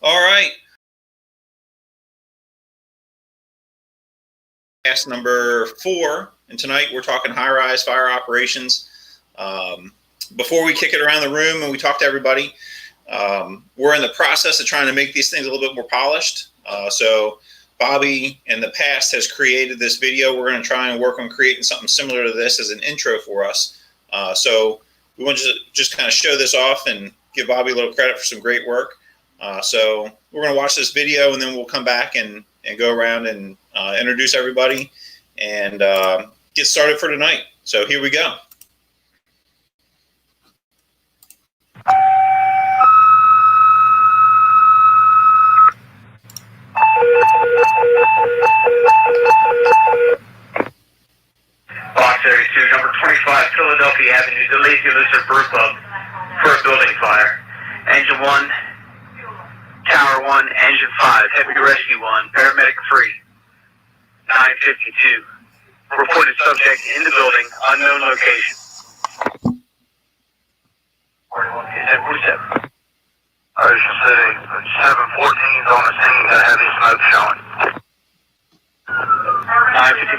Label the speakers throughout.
Speaker 1: All right. Cast number 4, and tonight we're talking high-rise fire operations. Before we kick it around the room and we talk to everybody, we're in the process of trying to make these things a little bit more polished. So Bobby in the past has created this video. We're going to try and work on creating something similar to this as an intro for us. So we want to just kind of show this off and give Bobby a little credit for some great work. So we're going to watch this video and then we'll come back and go around and introduce everybody and get started for tonight. So here we go.
Speaker 2: Box Area 2, number 25, Philadelphia Avenue, the Lazy Lizard Brew Pub for a building fire. Engine 1, Tower 1, Engine 5, Heavy Rescue 1, Paramedic 3, 952. Reported subject in the building, unknown location. 1047.
Speaker 3: Ocean City, 714's on the scene, got heavy smoke showing.
Speaker 2: 953.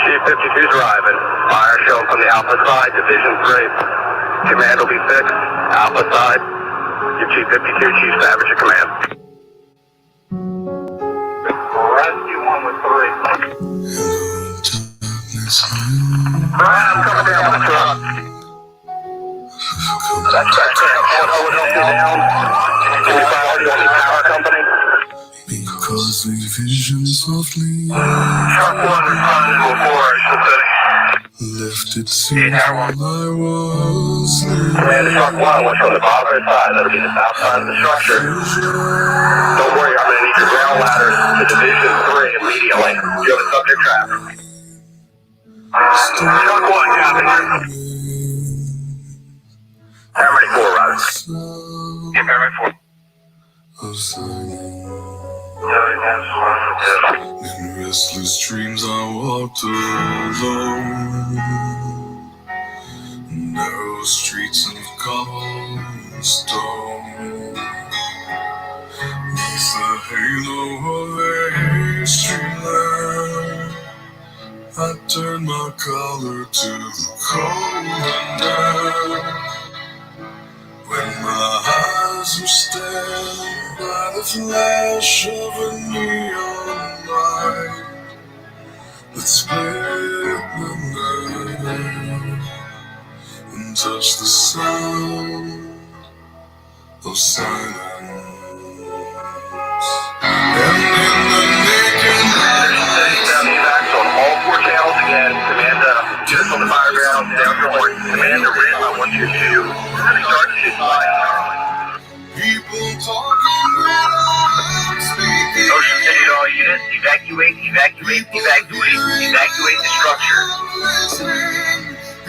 Speaker 3: Chief 52's arriving. Fire shown from the Alpha side, Division 3. Command will be fixed. Alpha side. Give Chief 52, Chief Savage a command. Rescue 1 with 3. Brian, I'm coming down with the truck. That's back there. What help you down? Can you find on the power company?
Speaker 4: Because they vision softly
Speaker 3: Truck 1 responded to a 4 City.
Speaker 4: left it seen while I was
Speaker 3: Command to Truck 1, what's on the bottom side? That'll be the south side of the structure. Don't worry, I'm going to need your ground ladders to Division 3 immediately. You have a subject traffic. Truck 1, copy. Paramedic 4, Roger. Yeah, Paramedic 4.
Speaker 4: of silence.
Speaker 3: Yeah,
Speaker 4: In restless dreams I walked alone, narrow streets of cobblestone, neath the halo of a street lamp. I turned my collar to the cold and damp. When my eyes were stabbed by the flash of a neon light that split the night and touched the sound of silence. And in the naked light,
Speaker 3: Evacs on all 4 channels again. Command units on the fire ground, down your horn. Command to rim, I want you to start to fire.
Speaker 4: people talking without speaking.
Speaker 2: Ocean City to all units, evacuate the structure.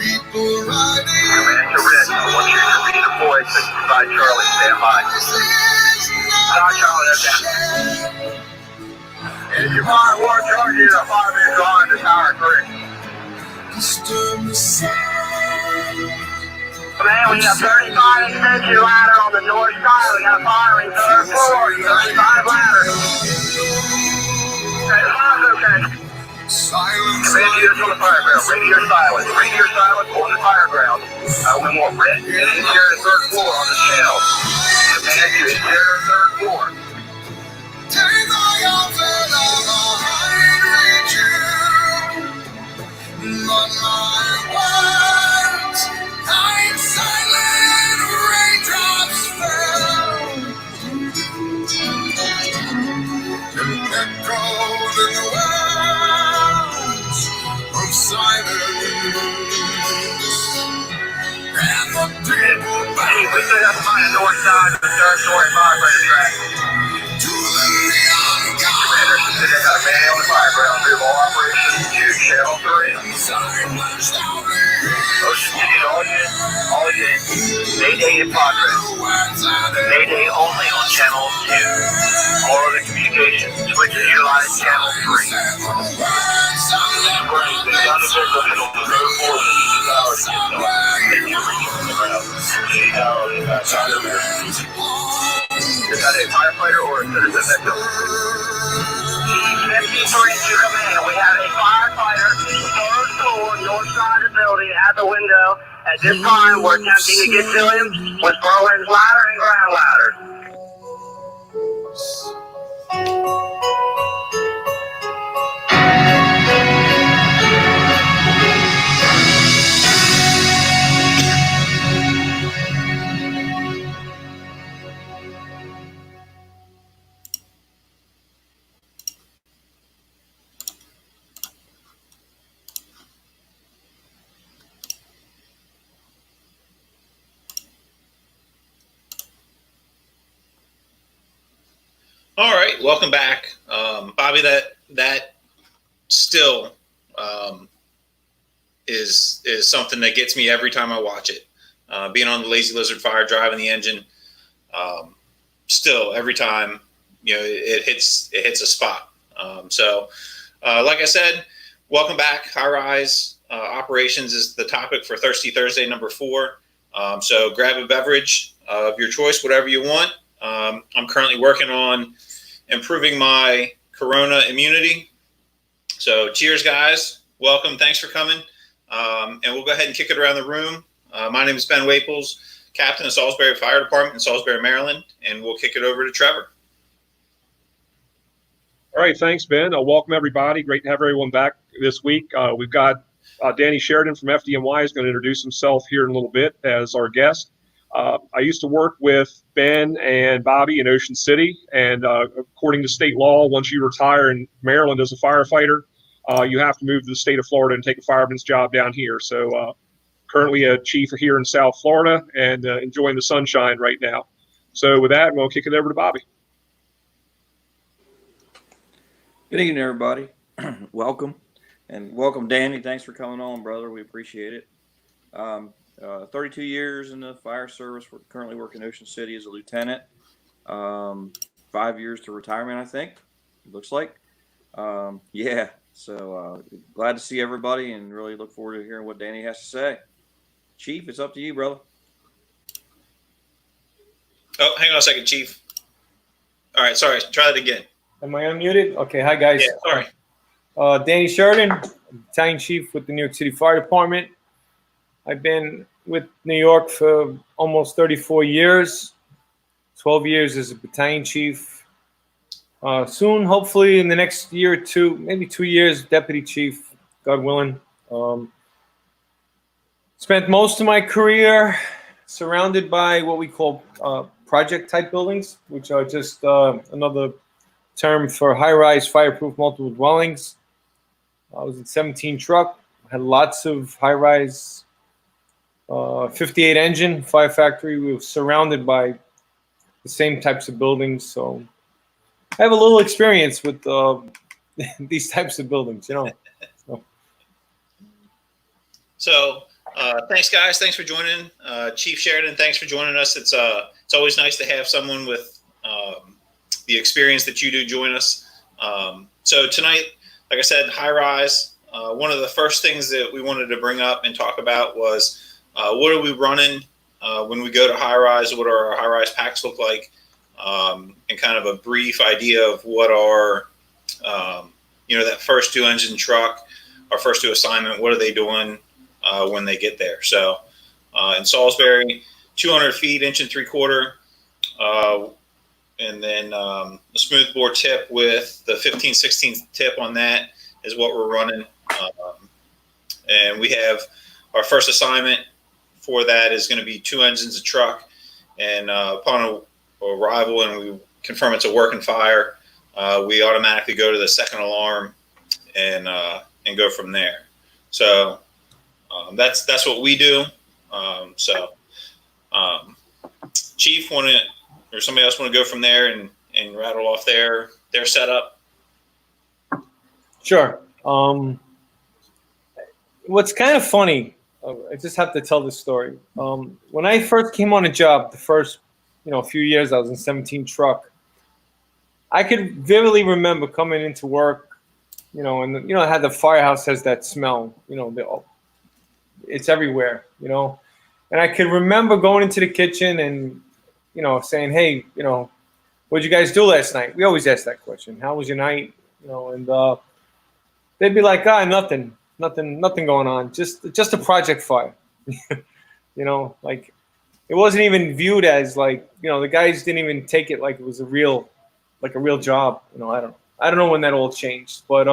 Speaker 4: People riding
Speaker 3: Command to rim, I want you to redeploy 65 Charlie, stand by. Charlie, that's down. If you fire 1 Charlie, you're 5 minutes behind the tower 3.
Speaker 4: disturb the sound.
Speaker 3: Man, we got 35 extension ladder on the north side. We got firing 3rd floor. 35 ladder. Okay.
Speaker 4: Silence.
Speaker 3: Command units on the fire ground. Radio silence. Radio silence on the fire ground. We want red. Get in here to 3rd floor on the channel. Command you in here to 3rd floor.
Speaker 4: Take my outfit behind you. But my words, night silent raindrops fell and echoed in the wells of silence. And the people
Speaker 3: Hey, we still have to find the north side of the 3rd story firefighter track.
Speaker 4: to the neon
Speaker 3: Commander, today got a man on the fire ground. Move all operations to channel 3. Ocean City to all units. Mayday in progress. Mayday only on channel 2. All other communications. Switch to utilize channel 3. Spring, Is that a firefighter or a citizen victim?
Speaker 2: 53 coming in. We have a firefighter, third floor, north side of the building, at the window. At this time, we're attempting to get to him with Berlin's ladder and ground ladder.
Speaker 1: All right, welcome back, Bobby. That still is something that gets me every time I watch it. Being on the Lazy Lizard Fire, driving the engine, still every time it hits a spot. Like I said, welcome back. High rise operations is the topic for Thirsty Thursday number 4. So grab a beverage of your choice, whatever you want. I'm currently working on improving my Corona immunity. So cheers, guys. Welcome. Thanks for coming. And we'll go ahead and kick it around the room. My name is Ben Waples, captain of Salisbury Fire Department in Salisbury, Maryland, and we'll kick it over to Trevor.
Speaker 5: All right. Thanks, Ben. Welcome, everybody. Great to have everyone back this week. We've got Danny Sheridan from FDNY is going to introduce himself here in a little bit as our guest. I used to work with Ben and Bobby in Ocean City, and according to state law, once you retire in Maryland as a firefighter, you have to move to the state of Florida and take a fireman's job down here. So currently a chief here in South Florida and enjoying the sunshine right now. So with that, we'll kick it over to Bobby.
Speaker 6: Good evening, everybody. Welcome. And welcome, Danny. Thanks for coming on, brother. We appreciate it. 32 years in the fire service. We're currently working in Ocean City as a lieutenant. 5 years to retirement, I think. It looks like. Yeah. So glad to see everybody and really look forward to hearing what Danny has to say. Chief, it's up to you, brother.
Speaker 1: Oh, hang on a second, Chief. All right. Sorry. Try that again.
Speaker 7: Am I unmuted? Okay. Hi, guys.
Speaker 1: Yeah, sorry.
Speaker 7: Danny Sheridan, battalion chief with the New York City Fire Department. I've been with New York for almost 34 years, 12 years as a battalion chief. Soon, hopefully in the next year or two, maybe 2 years, deputy chief, God willing. Spent most of my career surrounded by what we call project type buildings, which are just another term for high-rise fireproof multiple dwellings. I was in 17 truck, had lots of high-rise 58 engine fire factory. We were surrounded by the same types of buildings, so I have a little experience with these types of buildings,
Speaker 1: So thanks, guys. Thanks for joining. Chief Sheridan, thanks for joining us. It's always nice to have someone with the experience that you do join us. So tonight, like I said, high rise. One of the first things that we wanted to bring up and talk about was what are we running when we go to high rise? What are our high rise packs look like? And kind of a brief idea of what our, that first 2 engine truck, our first 2 assignment, what are they doing when they get there? So in Salisbury, 200 feet, 1 3/4, and then the smoothbore tip with the 15/16 tip on that is what we're running. And we have our first assignment for that is going to be 2 engines a truck. And upon arrival and we confirm it's a working fire, we automatically go to the second alarm and go from there. So that's what we do. Chief, or somebody else want to go from there and rattle off their setup?
Speaker 7: Sure. What's kind of funny, I just have to tell this story. When I first came on a job, the first few years I was in 17 truck, I could vividly remember coming into work and how the firehouse has that smell, it's everywhere, and I can remember going into the kitchen and, saying, hey, what'd you guys do last night? We always ask that question. How was your night? And they'd be like, nothing going on. Just a project fire. Like it wasn't even viewed as like, the guys didn't even take it like it was a real job. I don't know when that all changed, but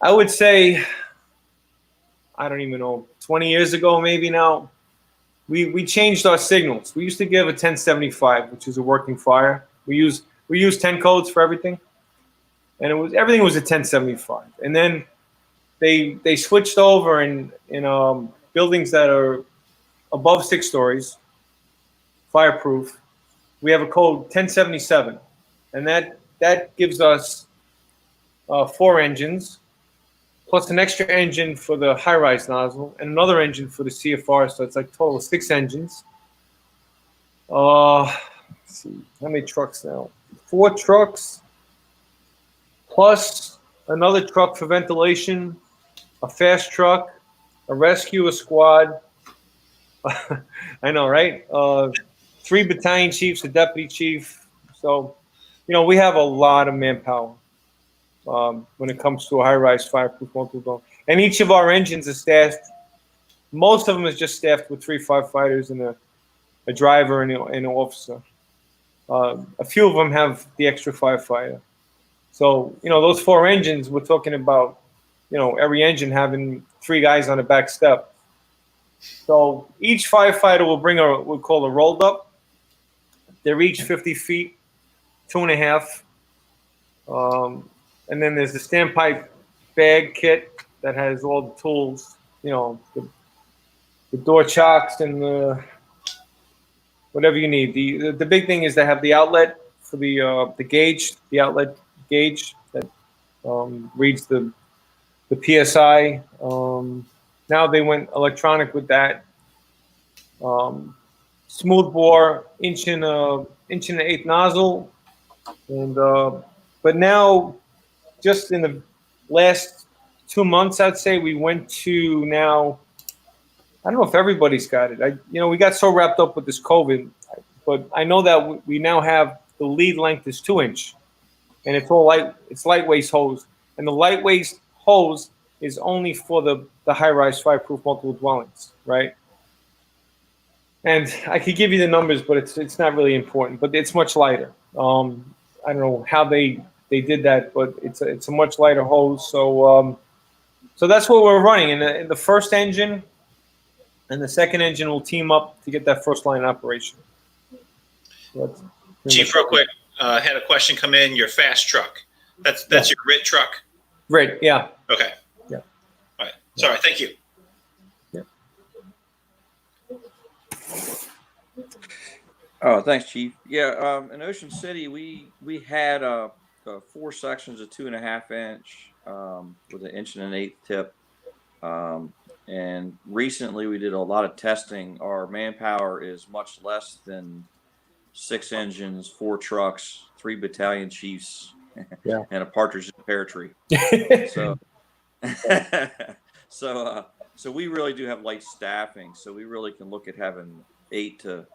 Speaker 7: I would say, I don't even know, 20 years ago, maybe now, we changed our signals. We used to give a 1075, which is a working fire. We use 10 codes for everything, and everything was a 1075. And then they switched over in buildings that are above 6 stories, fireproof. We have a code 1077, and that gives us 4 engines, plus an extra engine for the high-rise nozzle, and another engine for the CFR, so it's like a total of 6 engines. Let's see, how many trucks now? 4 trucks, plus another truck for ventilation, a fast truck, a rescue, a squad. I know, right? 3 battalion chiefs, a deputy chief. So, we have a lot of manpower when it comes to a high-rise fireproof multiple dwelling. And each of our engines is staffed. Most of them is just staffed with 3 firefighters and a driver and an officer. A few of them have the extra firefighter. So, those 4 engines, we're talking about, every engine having 3 guys on the back step. So each firefighter will bring what we call a rolled up. They're each 50 feet, 2.5. And then there's the standpipe bag kit that has all the tools, the door chocks and whatever you need. The big thing is to have the outlet for the gauge, the outlet gauge that reads the PSI. Now they went electronic with that. Smooth bore, inch and an eighth nozzle, and but now, just in the last 2 months, I'd say we went to now. I don't know if everybody's got it. We got so wrapped up with this COVID, but I know that we now have the lead length is 2 inch, and it's all it's lightweight hose, and the lightweight hose is only for the high-rise fireproof multiple dwellings, right? And I could give you the numbers, but it's not really important. But it's much lighter. I don't know how they did that, but it's a much lighter hose. So that's what we're running. And the first engine and the second engine will team up to get that first line operation. So
Speaker 1: Chief, real quick, had a question come in. Your fast truck. That's your RIT truck.
Speaker 7: RIT, yeah.
Speaker 1: Okay.
Speaker 7: Yeah.
Speaker 1: All right. Sorry. Thank you.
Speaker 6: Oh, thanks, Chief. Yeah, in Ocean City, we had 4 sections of 2.5 inch with an 1.125 tip. And recently, we did a lot of testing. Our manpower is much less than 6 engines, 4 trucks, 3 battalion chiefs,
Speaker 7: yeah,
Speaker 6: and a partridge in a pear tree. So we really do have light staffing. So we really can look at having 8 to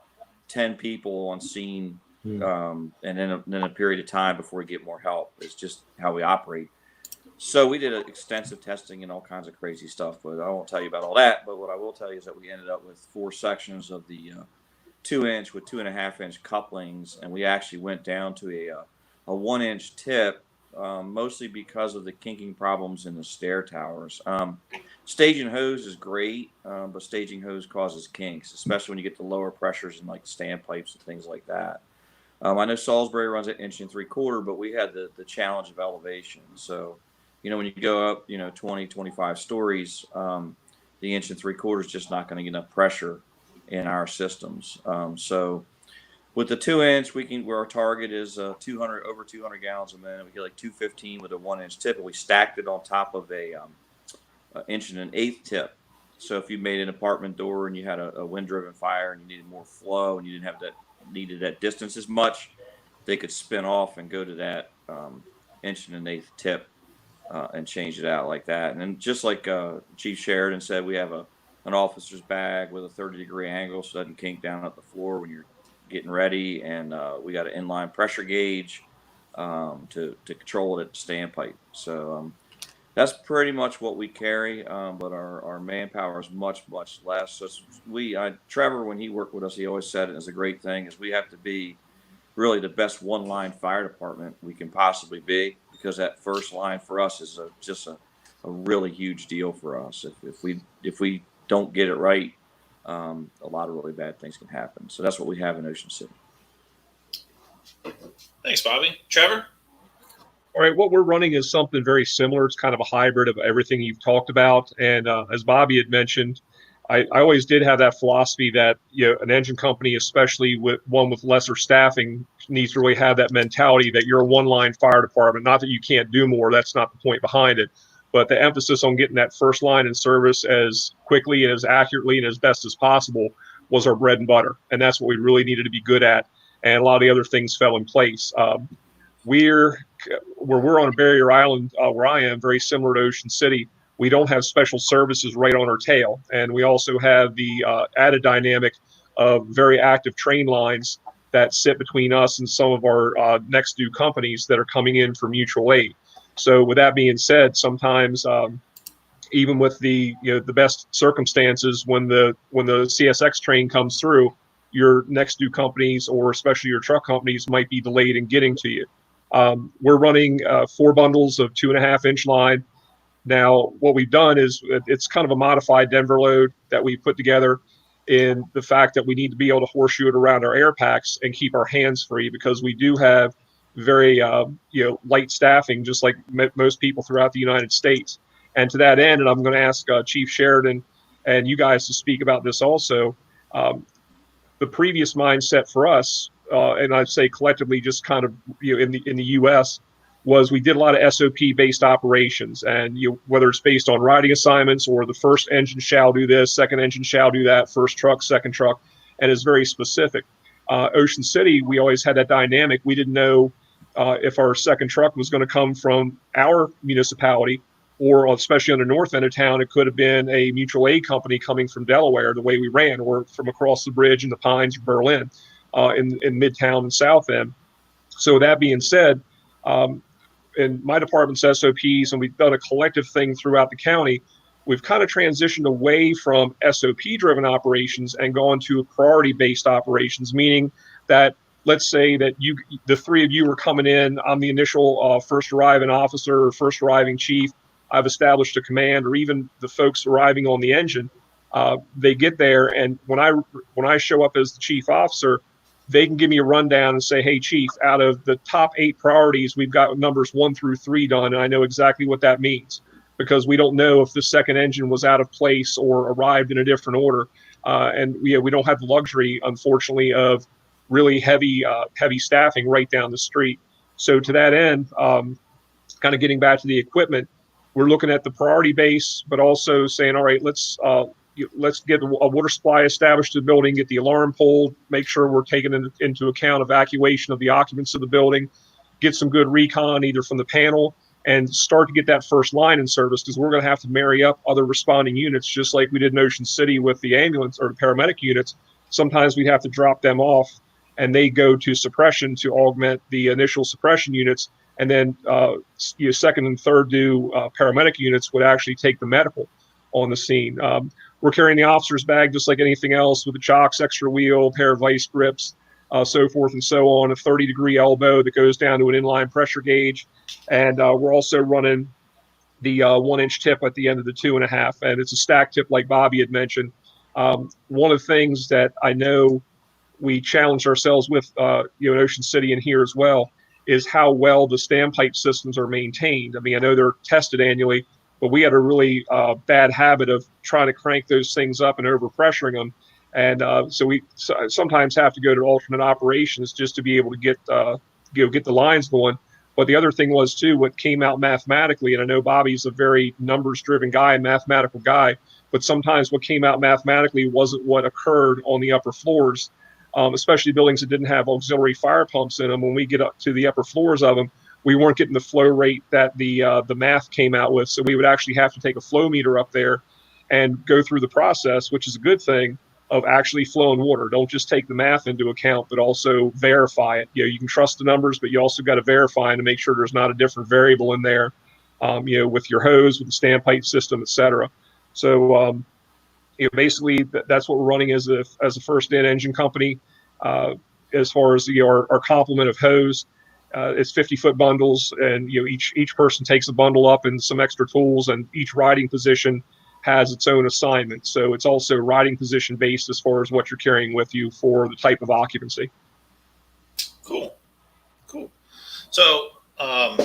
Speaker 6: 10 people on scene, and then a period of time before we get more help. It's just how we operate. So we did extensive testing and all kinds of crazy stuff, but I won't tell you about all that. But what I will tell you is that we ended up with 4 sections of the 2 inch with 2.5 inch couplings, and we actually went down to a 1 inch tip, mostly because of the kinking problems in the stair towers. Staging hose is great, but staging hose causes kinks, especially when you get the lower pressures and like standpipes and things like that. I know Salisbury runs at 1 3/4, but we had the challenge of elevation. So, when you go up, 20, 25 stories, the 1 3/4 is just not going to get enough pressure in our systems. So with the 2 inch, where our target is over 200 gallons a minute, we get like 215 with a 1 inch tip, and we stacked it on top of a 1.125 tip. So if you made an apartment door and you had a wind-driven fire and you needed more flow and you didn't have needed that distance as much, they could spin off and go to that 1.125 tip. and change it out like that. And then just like Chief Sheridan said, we have an officer's bag with a 30-degree angle so it doesn't kink down at the floor when you're getting ready. And we got an inline pressure gauge to control it at the standpipe. So that's pretty much what we carry, but our manpower is much less. So Trevor, when he worked with us, he always said it as a great thing is we have to be really the best one-line fire department we can possibly be, because that first line for us is just a really huge deal for us. If we don't get it right, a lot of really bad things can happen. So that's what we have in Ocean City.
Speaker 1: Thanks, Bobby. Trevor?
Speaker 5: All right, what we're running is something very similar. It's kind of a hybrid of everything you've talked about. And as Bobby had mentioned, I always did have that philosophy that an engine company, especially with one with lesser staffing, needs to really have that mentality that you're a one-line fire department. Not that you can't do more. That's not the point behind it. But the emphasis on getting that first line in service as quickly and as accurately and as best as possible was our bread and butter. And that's what we really needed to be good at. And a lot of the other things fell in place. We're on a barrier island where I am, very similar to Ocean City. We don't have special services right on our tail. And we also have the added dynamic of very active train lines that sit between us and some of our next due companies that are coming in for mutual aid. So with that being said, sometimes even with the best circumstances, when the CSX train comes through, your next due companies or especially your truck companies might be delayed in getting to you. We're running 4 bundles of 2.5-inch line. Now, what we've done is it's kind of a modified Denver load that we put together in the fact that we need to be able to horseshoe it around our air packs and keep our hands free, because we do have very light staffing, just like most people throughout the United States. And to that end, and I'm going to ask Chief Sheridan and you guys to speak about this also, the previous mindset for us, and I'd say collectively, just kind of in the U.S., was we did a lot of SOP-based operations, and whether it's based on riding assignments or the first engine shall do this, second engine shall do that, first truck, second truck, and it's very specific. Ocean City, we always had that dynamic. We didn't know if our second truck was going to come from our municipality, or especially on the north end of town, it could have been a mutual aid company coming from Delaware, the way we ran, or from across the bridge in the Pines, Berlin, in Midtown and South End. So that being said, in my department's SOPs, and we've done a collective thing throughout the county, we've kind of transitioned away from SOP-driven operations and gone to priority-based operations, meaning that let's say that the 3 of you were coming in. I'm the initial first arriving officer or first arriving chief. I've established a command, or even the folks arriving on the engine. They get there, and when I show up as the chief officer, they can give me a rundown and say, hey, Chief, out of the top 8 priorities, we've got numbers 1 through 3 done. And I know exactly what that means, because we don't know if the second engine was out of place or arrived in a different order. And we don't have the luxury, unfortunately, of really heavy staffing right down the street. So to that end, kind of getting back to the equipment, we're looking at the priority base, but also saying, all right, let's get a water supply established to the building, get the alarm pulled, make sure we're taking into account evacuation of the occupants of the building, get some good recon either from the panel, and start to get that first line in service, because we're going to have to marry up other responding units, just like we did in Ocean City with the ambulance or the paramedic units. Sometimes we have to drop them off, and they go to suppression to augment the initial suppression units, and then second and third due paramedic units would actually take the medical on the scene. We're carrying the officer's bag just like anything else, with the chocks, extra wheel, pair of vice grips, so forth and so on, a 30-degree elbow that goes down to an inline pressure gauge. And we're also running the 1-inch tip at the end of the 2.5, and it's a stack tip like Bobby had mentioned. One of the things that I know we challenged ourselves with in Ocean City and here as well is how well the standpipe systems are maintained. I mean, I know they're tested annually, but we had a really bad habit of trying to crank those things up and overpressuring them. And so we sometimes have to go to alternate operations just to be able to get the lines going. But the other thing was, too, what came out mathematically, and I know Bobby's a very numbers-driven guy, mathematical guy, but sometimes what came out mathematically wasn't what occurred on the upper floors, especially buildings that didn't have auxiliary fire pumps in them. When we get up to the upper floors of them, we weren't getting the flow rate that the math came out with. So we would actually have to take a flow meter up there and go through the process, which is a good thing, of actually flowing water. Don't just take the math into account, but also verify it. You can trust the numbers, but you also got to verify to make sure there's not a different variable in there, with your hose, with the standpipe system, et cetera. So, basically that's what we're running as a first in engine company. As far as our complement of hose, it's 50-foot bundles, and each person takes a bundle up and some extra tools, and each riding position has its own assignment. So it's also riding position based as far as what you're carrying with you for the type of occupancy.
Speaker 1: Cool. So now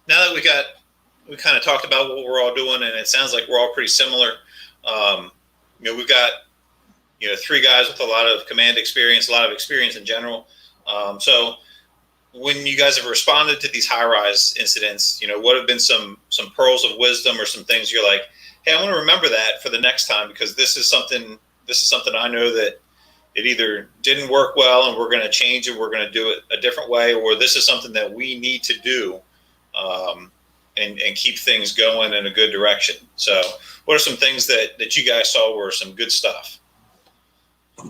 Speaker 1: that we kind of talked about what we're all doing, and it sounds like we're all pretty similar. We've got 3 guys with a lot of command experience, a lot of experience in general. So when you guys have responded to these high-rise incidents, what have been some pearls of wisdom or some things you're like, hey, I want to remember that for the next time, because this is something I know that it either didn't work well and we're going to change it, we're going to do it a different way, or this is something that we need to do and keep things going in a good direction. So what are some things that you guys saw were some good stuff?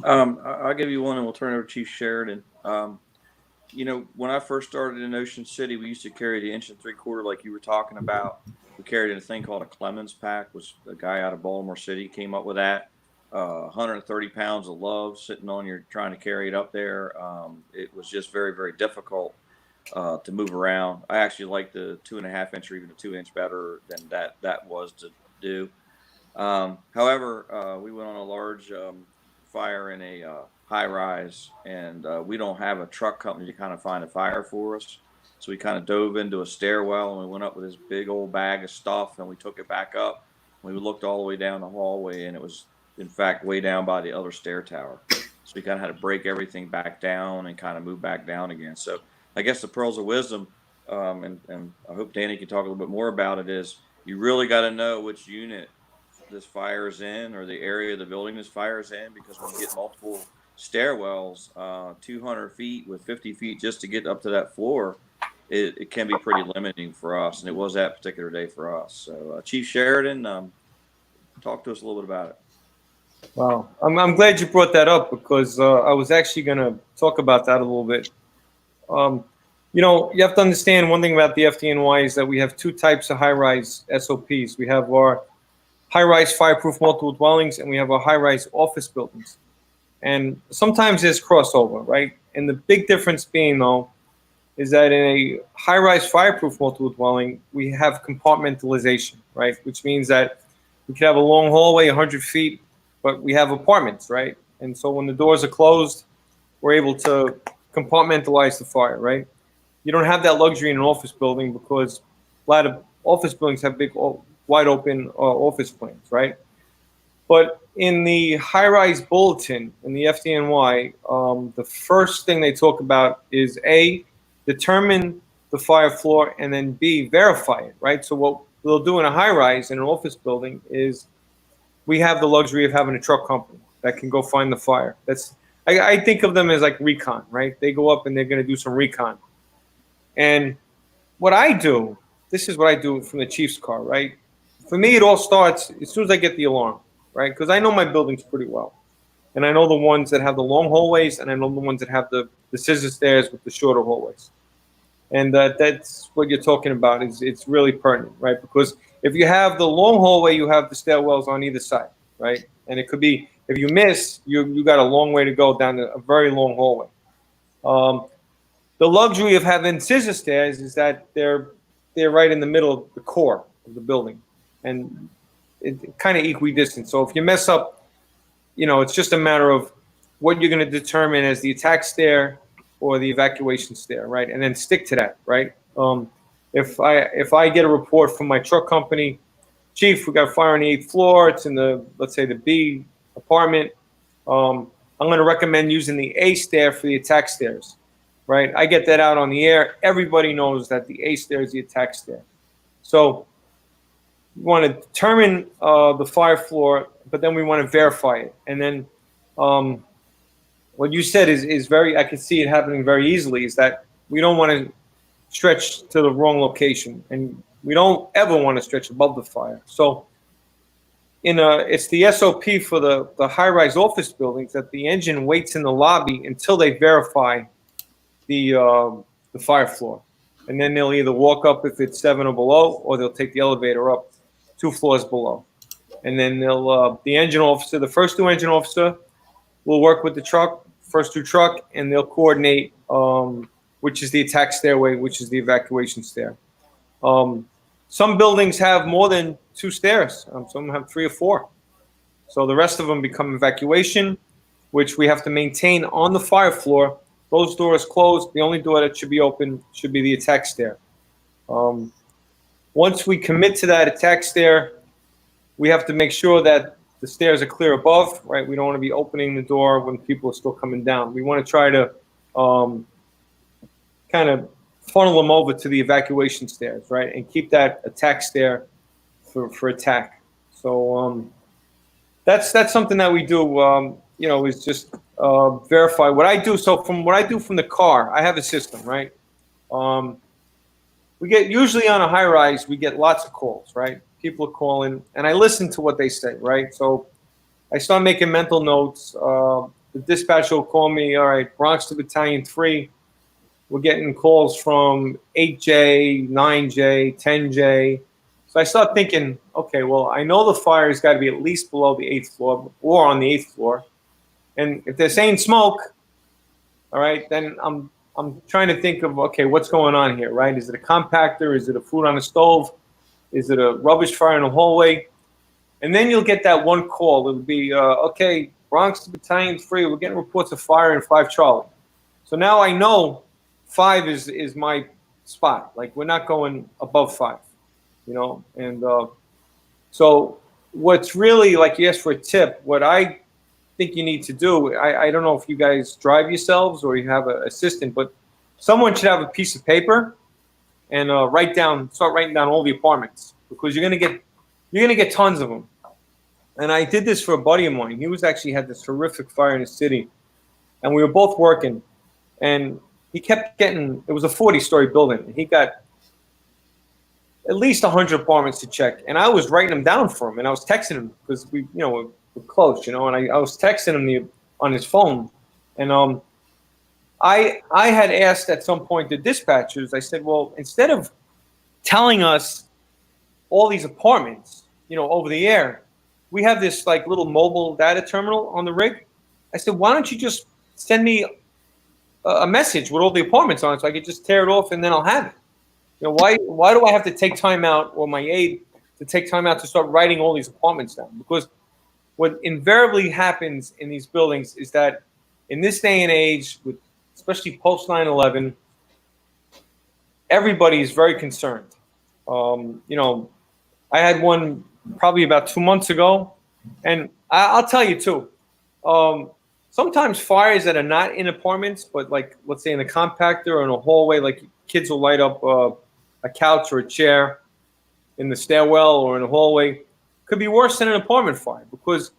Speaker 6: I'll give you one, and we'll turn it over to Chief Sheridan. When I first started in Ocean City, we used to carry the 1 3/4 like you were talking about. We carried a thing called a Clemens pack, which a guy out of Baltimore City came up with that. 130 pounds of love sitting on your trying to carry it up there. It was just very, very difficult to move around. I actually like the 2.5 inch or even a 2 inch better than that was to do. However, we went on a large fire in a high rise, and we don't have a truck company to kind of find a fire for us. So we kind of dove into a stairwell, and we went up with this big old bag of stuff, and we took it back up. We looked all the way down the hallway, and it was, in fact, way down by the other stair tower. So we kind of had to break everything back down and kind of move back down again. So I guess the pearls of wisdom, and I hope Danny can talk a little bit more about it, is you really got to know which unit this fire is in, or the area of the building this fire is in, because when you get multiple stairwells, 200 feet with 50 feet just to get up to that floor, it can be pretty limiting for us, and it was that particular day for us. So Chief Sheridan, talk to us a little bit about it.
Speaker 7: Wow, I'm glad you brought that up, because I was actually going to talk about that a little bit. You have to understand one thing about the FDNY is that we have 2 types of high-rise SOPs. We have our high-rise fireproof multiple dwellings, and we have our high-rise office buildings. And sometimes there's crossover, right? And the big difference being, though, is that in a high-rise fireproof multiple dwelling, we have compartmentalization, right? Which means that we could have a long hallway, 100 feet, but we have apartments, right? And so when the doors are closed, we're able to compartmentalize the fire, right? You don't have that luxury in an office building, because a lot of office buildings have big, wide open office planes, right? But in the high-rise bulletin in the FDNY, the first thing they talk about is A, determine the fire floor, and then B, verify it, right? So what we'll do in a high-rise in an office building is we have the luxury of having a truck company that can go find the fire. I think of them as like recon, right? They go up and they're going to do some recon. And what I do, this is what I do from the chief's car, right? For me, it all starts as soon as I get the alarm, right? Because I know my buildings pretty well. And I know the ones that have the long hallways, and I know the ones that have the scissor stairs with the shorter hallways. And that's what you're talking about. It's really pertinent, right? Because if you have the long hallway, you have the stairwells on either side, right? And it could be, if you miss, you got a long way to go down a very long hallway. The luxury of having scissor stairs is that they're right in the middle of the core of the building, and it kind of equidistant. So if you mess up, it's just a matter of what you're going to determine as the attack stair or the evacuation stair, right? And then stick to that, right? If I get a report from my truck company, Chief, we got a fire on the 8th floor. It's in let's say the B apartment. I'm going to recommend using the A stair for the attack stairs, right? I get that out on the air. Everybody knows that the A stair is the attack stair. So we want to determine the fire floor, but then we want to verify it. And then what you said is very, I can see it happening very easily, is that we don't want to stretch to the wrong location, and we don't ever want to stretch above the fire. So it's the SOP for the high-rise office buildings that the engine waits in the lobby until they verify the fire floor. And then they'll either walk up if it's 7 or below, or they'll take the elevator up 2 floors below. And then the engine officer, the first 2 engine officer, will work with the truck, first 2 truck, and they'll coordinate which is the attack stairway, which is the evacuation stair. Some buildings have more than 2 stairs. Some have 3 or 4. So the rest of them become evacuation, which we have to maintain on the fire floor. Those doors closed. The only door that should be open should be the attack stair. Once we commit to that attack stair, we have to make sure that the stairs are clear above, right? We don't want to be opening the door when people are still coming down. We want to try to kind of funnel them over to the evacuation stairs, right? And keep that attack stair for attack. So that's something that we do, is just verify what I do. So from what I do from the car, I have a system, right? We get usually on a high rise, we get lots of calls, right? People are calling, and I listen to what they say, right? So I start making mental notes. The dispatcher will call me, all right, Bronx to Battalion 3. We're getting calls from 8J, 9J, 10J. So I start thinking, okay, well, I know the fire's got to be at least below the 8th floor or on the 8th floor. And if they're saying smoke, all right, then I'm trying to think of, okay, what's going on here, right? Is it a compactor? Is it a food on a stove? Is it a rubbish fire in a hallway? And then you'll get that one call. It'll be, okay, Bronx to Battalion 3, we're getting reports of fire in 5 Charlie. So now I know 5 is my spot. Like, we're not going above 5, And so what's really, like you asked for a tip, what I think you need to do, I don't know if you guys drive yourselves or you have an assistant, but someone should have a piece of paper and start writing down all the apartments, because you're gonna get tons of them. And I did this for a buddy of mine. He had this horrific fire in his city, and we were both working, and he kept getting. It was a 40-story building. He got at least 100 apartments to check, and I was writing them down for him, and I was texting him because we're close, and I was texting him on his phone, and I had asked at some point the dispatchers. I said, well, instead of telling us all these apartments, over the air, we have this like little mobile data terminal on the rig. I said, why don't you just send me a message with all the apartments on it so I could just tear it off and then I'll have it. Why do I have to take time out, or my aide to take time out to start writing all these apartments down? Because what invariably happens in these buildings is that in this day and age, especially post 9/11, everybody is very concerned. I had one probably about 2 months ago, and I'll tell you too. Sometimes fires that are not in apartments, but like, let's say in a compactor or in a hallway, like kids will light up a couch or a chair in the stairwell or in a hallway, could be worse than an apartment fire, because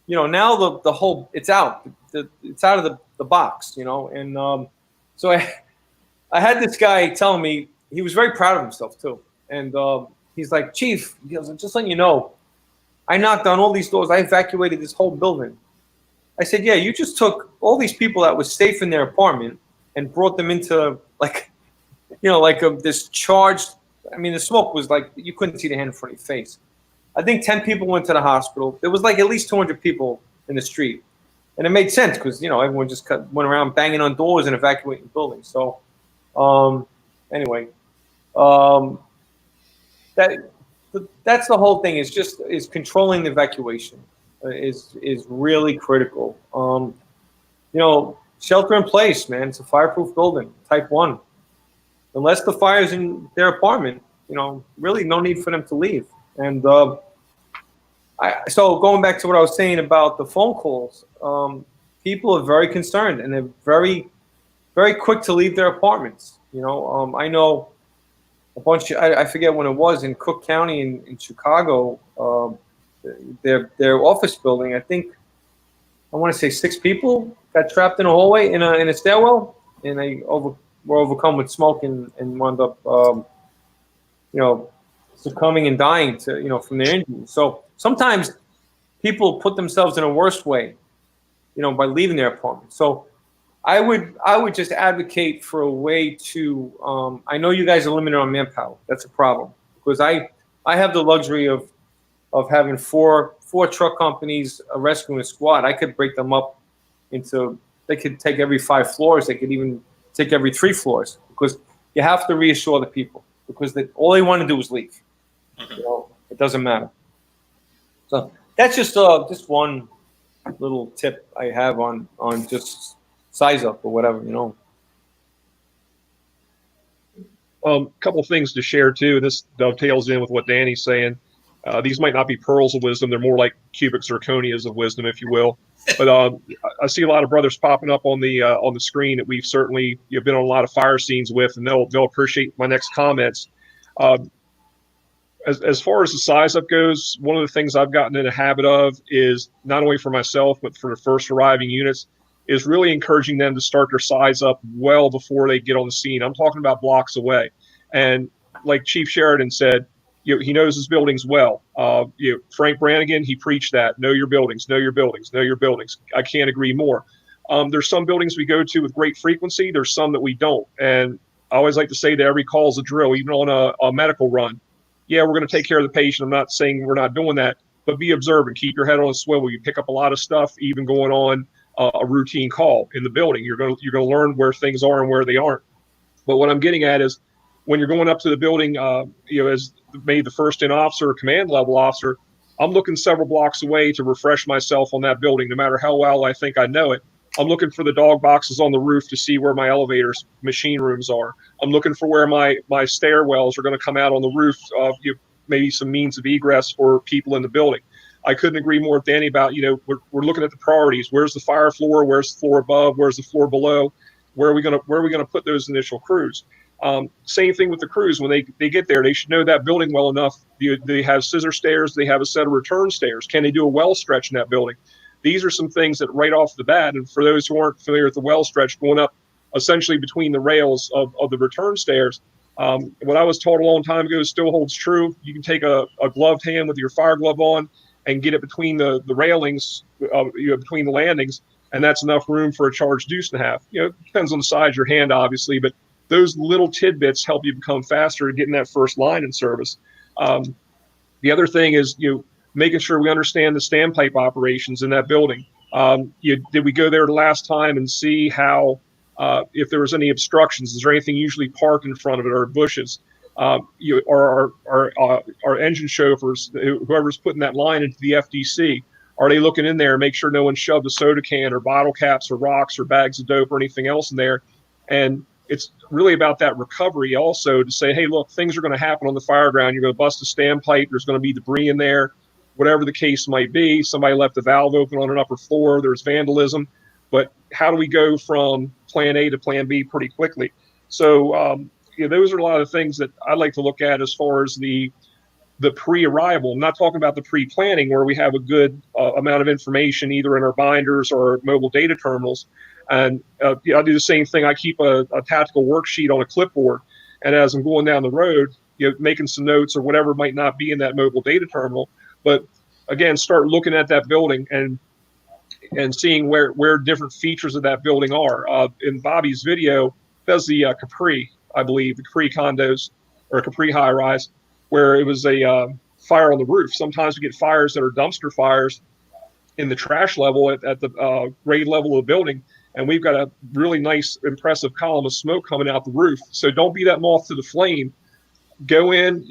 Speaker 7: now the whole it's out of the box, and so I had this guy telling me, he was very proud of himself too, and he's like, Chief, he goes, just letting you know, I knocked on all these doors, I evacuated this whole building. I said, yeah, you just took all these people that was safe in their apartment and brought them into this charged. I mean, the smoke was like, you couldn't see the hand in front of your face. I think 10 people went to the hospital. There was like at least 200 people in the street. And it made sense because, everyone just went around banging on doors and evacuating buildings. So anyway, that's the whole thing, is controlling the evacuation is really critical. Shelter in place, man. It's a fireproof building, type 1. Unless the fire's in their apartment, really no need for them to leave. And so going back to what I was saying about the phone calls, people are very concerned and they're very, very quick to leave their apartments. I know a bunch. I forget when it was in Cook County in Chicago. Their office building. I want to say 6 people got trapped in a hallway in a stairwell, and they were overcome with smoke and wound up, succumbing and dying from their injuries. So sometimes people put themselves in a worse way, by leaving their apartment. So I would just advocate for a way to. I know you guys are limited on manpower. That's a problem because I have the luxury of having four truck companies, a rescue squad. I could break them up into. They could take every 5 floors. They could even take every 3 floors because you have to reassure the people because all they want to do is leave. It doesn't matter. So that's just one little tip I have on just size up or whatever,
Speaker 5: Couple of things to share too. This dovetails in with what Danny's saying. These might not be pearls of wisdom; they're more like cubic zirconias of wisdom, if you will. But I see a lot of brothers popping up on the screen that we've certainly been on a lot of fire scenes with, and they'll appreciate my next comments. As far as the size up goes, one of the things I've gotten in a habit of is not only for myself but for the first arriving units is really encouraging them to start their size up well before they get on the scene. I'm talking about blocks away, and like Chief Sheridan said, he knows his buildings well. Frank Brannigan, he preached that: know your buildings, know your buildings, know your buildings. I can't agree more. There's some buildings we go to with great frequency. There's some that we don't, and I always like to say that every call is a drill, even on a medical run. Yeah, we're going to take care of the patient. I'm not saying we're not doing that, but be observant. Keep your head on a swivel. You pick up a lot of stuff, even going on a routine call in the building. You're going to learn where things are and where they aren't. But what I'm getting at is when you're going up to the building, as maybe the first in officer or command level officer, I'm looking several blocks away to refresh myself on that building, no matter how well I think I know it. I'm looking for the dog boxes on the roof to see where my elevators, machine rooms are. I'm looking for where my stairwells are going to come out on the roof, maybe some means of egress for people in the building. I couldn't agree more with Danny about, we're looking at the priorities. Where's the fire floor? Where's the floor above? Where's the floor below? Where are we going to put those initial crews? Same thing with the crews. When they get there, they should know that building well enough. They have scissor stairs. They have a set of return stairs. Can they do a well stretch in that building? These are some things that right off the bat, and for those who aren't familiar with the well stretch, going up essentially between the rails of the return stairs, what I was told a long time ago still holds true. You can take a gloved hand with your fire glove on and get it between the railings, between the landings, and that's enough room for a charged deuce and a half. It depends on the size of your hand, obviously, but those little tidbits help you become faster at getting that first line in service. The other thing is, making sure we understand the standpipe operations in that building. Did we go there the last time and see how, if there was any obstructions? Is there anything usually parked in front of it or bushes? Our engine chauffeurs, whoever's putting that line into the FDC, are they looking in there and make sure no one shoved a soda can or bottle caps or rocks or bags of dope or anything else in there? And it's really about that recovery also to say, hey, look, things are going to happen on the fire ground. You're going to bust a standpipe. There's going to be debris in there. Whatever the case might be, somebody left the valve open on an upper floor, there's vandalism, but how do we go from plan A to plan B pretty quickly? So those are a lot of things that I like to look at as far as the pre-arrival. I'm not talking about the pre-planning where we have a good amount of information either in our binders or mobile data terminals. And I do the same thing. I keep a tactical worksheet on a clipboard, and as I'm going down the road, making some notes or whatever might not be in that mobile data terminal. But again, start looking at that building and seeing where different features of that building are. In Bobby's video, that's the Capri, I believe, the Capri condos or Capri high rise, where it was a fire on the roof. Sometimes we get fires that are dumpster fires in the trash level at the grade level of the building, and we've got a really nice, impressive column of smoke coming out the roof. So don't be that moth to the flame. Go in,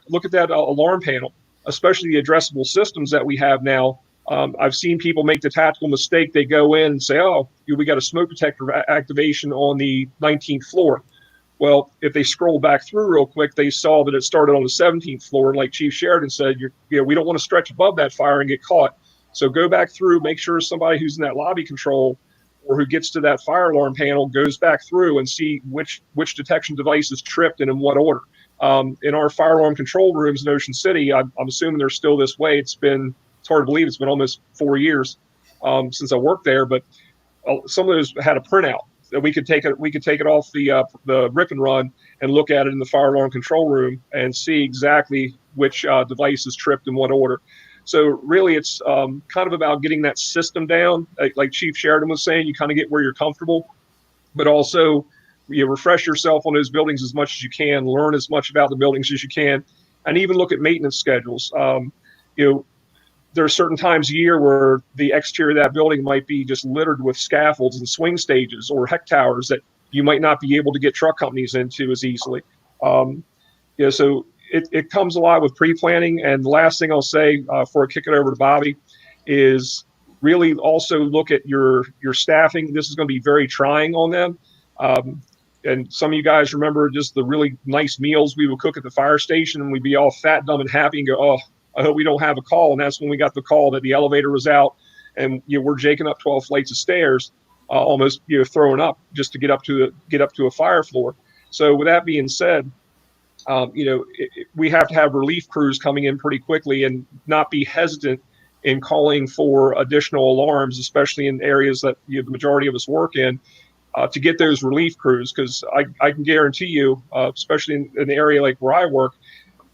Speaker 5: look at that alarm panel, especially the addressable systems that we have now. I've seen people make the tactical mistake. They go in and say, oh, we got a smoke detector activation on the 19th floor. Well, if they scroll back through real quick, they saw that it started on the 17th floor. And like Chief Sheridan said, we don't want to stretch above that fire and get caught. So go back through, make sure somebody who's in that lobby control or who gets to that fire alarm panel goes back through and see which detection device is tripped and in what order. In our fire alarm control rooms in Ocean City, I'm assuming they're still this way. It's hard to believe it's been almost 4 years since I worked there, but some of those had a printout. we could take it off the rip and run and look at it in the fire alarm control room and see exactly which device is tripped in what order. So really, it's kind of about getting that system down. Like Chief Sheridan was saying, you kind of get where you're comfortable, but also you refresh yourself on those buildings as much as you can, learn as much about the buildings as you can, and even look at maintenance schedules. There are certain times a year where the exterior of that building might be just littered with scaffolds and swing stages or heck towers that you might not be able to get truck companies into as easily. So it comes a lot with pre-planning. And the last thing I'll say before I kick it over to Bobby is really also look at your staffing. This is going to be very trying on them. And some of you guys remember just the really nice meals we would cook at the fire station, and we'd be all fat, dumb, and happy and go, oh, I hope we don't have a call. And that's when we got the call that the elevator was out and we're jaking up 12 flights of stairs, almost throwing up just to get up to a fire floor. So with that being said, we have to have relief crews coming in pretty quickly and not be hesitant in calling for additional alarms, especially in areas that the majority of us work in, to get those relief crews. Because I can guarantee you, especially in an area like where I work,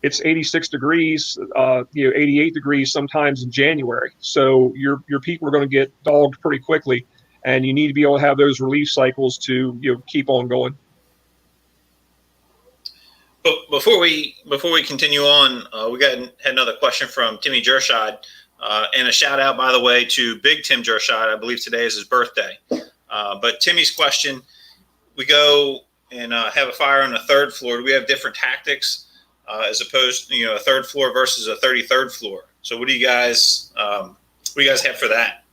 Speaker 5: it's 86 degrees, 88 degrees sometimes in January. So your people are going to get dogged pretty quickly, and you need to be able to have those relief cycles to keep on going.
Speaker 1: But before we continue on, we had another question from Timmy Jershad, and a shout out, by the way, to Big Tim Jershad. I believe today is his birthday. But Timmy's question: we go and have a fire on the third floor. Do we have different tactics as opposed to a third floor versus a 33rd floor? So what do you guys have for that?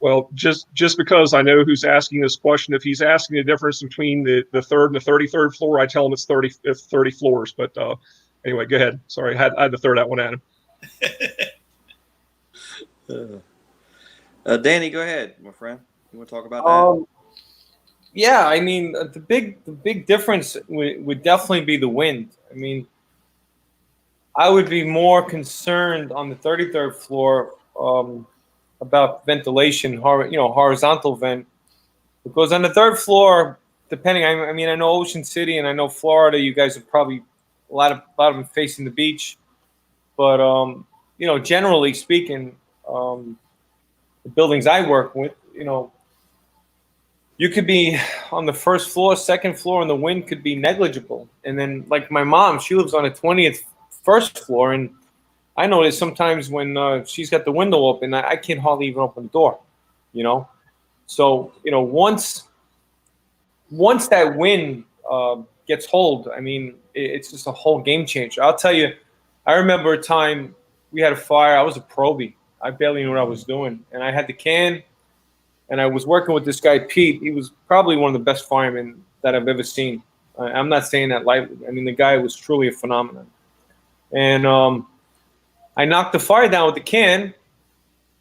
Speaker 5: Well, just because I know who's asking this question, if he's asking the difference between the third and the 33rd floor, I tell him it's 30 floors. But anyway, go ahead. Sorry, I had to throw that one at him.
Speaker 6: Danny, go ahead, my friend. You want to talk about that?
Speaker 7: Yeah, I mean, the big difference would definitely be the wind. I mean, I would be more concerned on the 33rd floor about ventilation, horizontal vent, because on the third floor, depending, I mean, I know Ocean City and I know Florida, you guys are probably a lot of them facing the beach, but generally speaking, the buildings I work with, you could be on the first floor, second floor, and the wind could be negligible. And then, like my mom, she lives on the 20th first floor, and I notice sometimes when she's got the window open, I can't hardly even open the door, So, once that wind gets hold, I mean, it's just a whole game changer. I'll tell you, I remember a time we had a fire. I was a probie. I barely knew what I was doing. And I had the can, and I was working with this guy, Pete. He was probably one of the best firemen that I've ever seen. I'm not saying that lightly. I mean, the guy was truly a phenomenon. And I knocked the fire down with the can,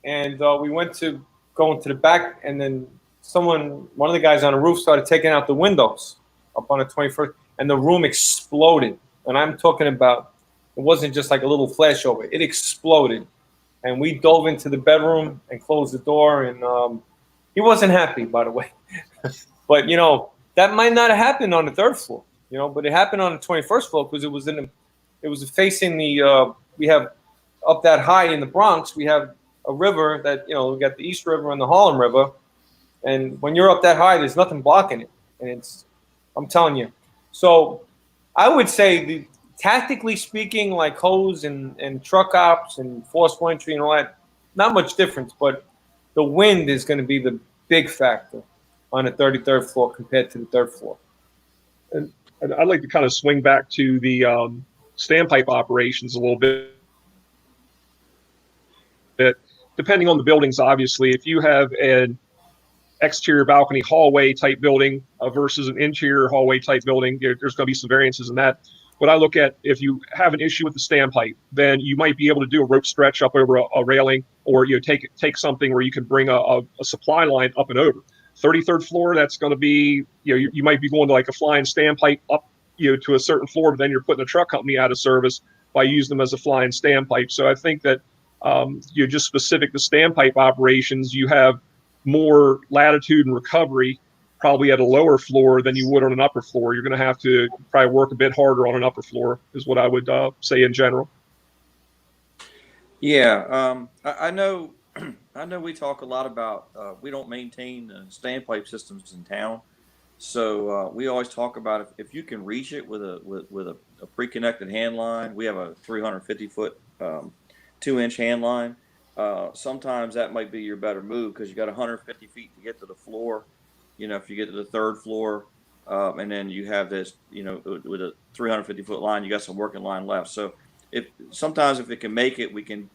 Speaker 7: and we went to go into the back, and then one of the guys on the roof started taking out the windows up on the 21st, and the room exploded. And I'm talking about, it wasn't just like a little flashover. It exploded. And we dove into the bedroom and closed the door, and he wasn't happy, by the way. But, that might not have happened on the third floor, but it happened on the 21st floor because it was facing we have up that high in the Bronx, we have a river that, we got the East River and the Harlem River. And when you're up that high, there's nothing blocking it. And I'm telling you. So I would say tactically speaking, like hose and truck ops and forceful entry and all that, not much difference, but the wind is going to be the big factor on the 33rd floor compared to the third floor.
Speaker 5: And I'd like to kind of swing back to the standpipe operations a little bit. Depending on the buildings, obviously, if you have an exterior balcony hallway type building versus an interior hallway type building, there's going to be some variances in that. What I look at, if you have an issue with the standpipe, then you might be able to do a rope stretch up over a railing, or take something where you can bring a supply line up and over. 33rd floor, that's going to be, you might be going to like a flying standpipe up, to a certain floor, but then you're putting a truck company out of service by using them as a flying standpipe. So I think that you're just specific to standpipe operations, you have more latitude and recovery probably at a lower floor than you would on an upper floor. You're going to have to probably work a bit harder on an upper floor, is what I would say in general.
Speaker 6: Yeah, I know. I know we talk a lot about we don't maintain standpipe systems in town, so we always talk about if you can reach it with a pre-connected hand line. We have a 350-foot 2-inch hand line. Sometimes that might be your better move because you got 150 feet to get to the floor. You know, if you get to the third floor, and then you have this, you know, with a 350-foot line, you got some working line left. So if it can make it, we can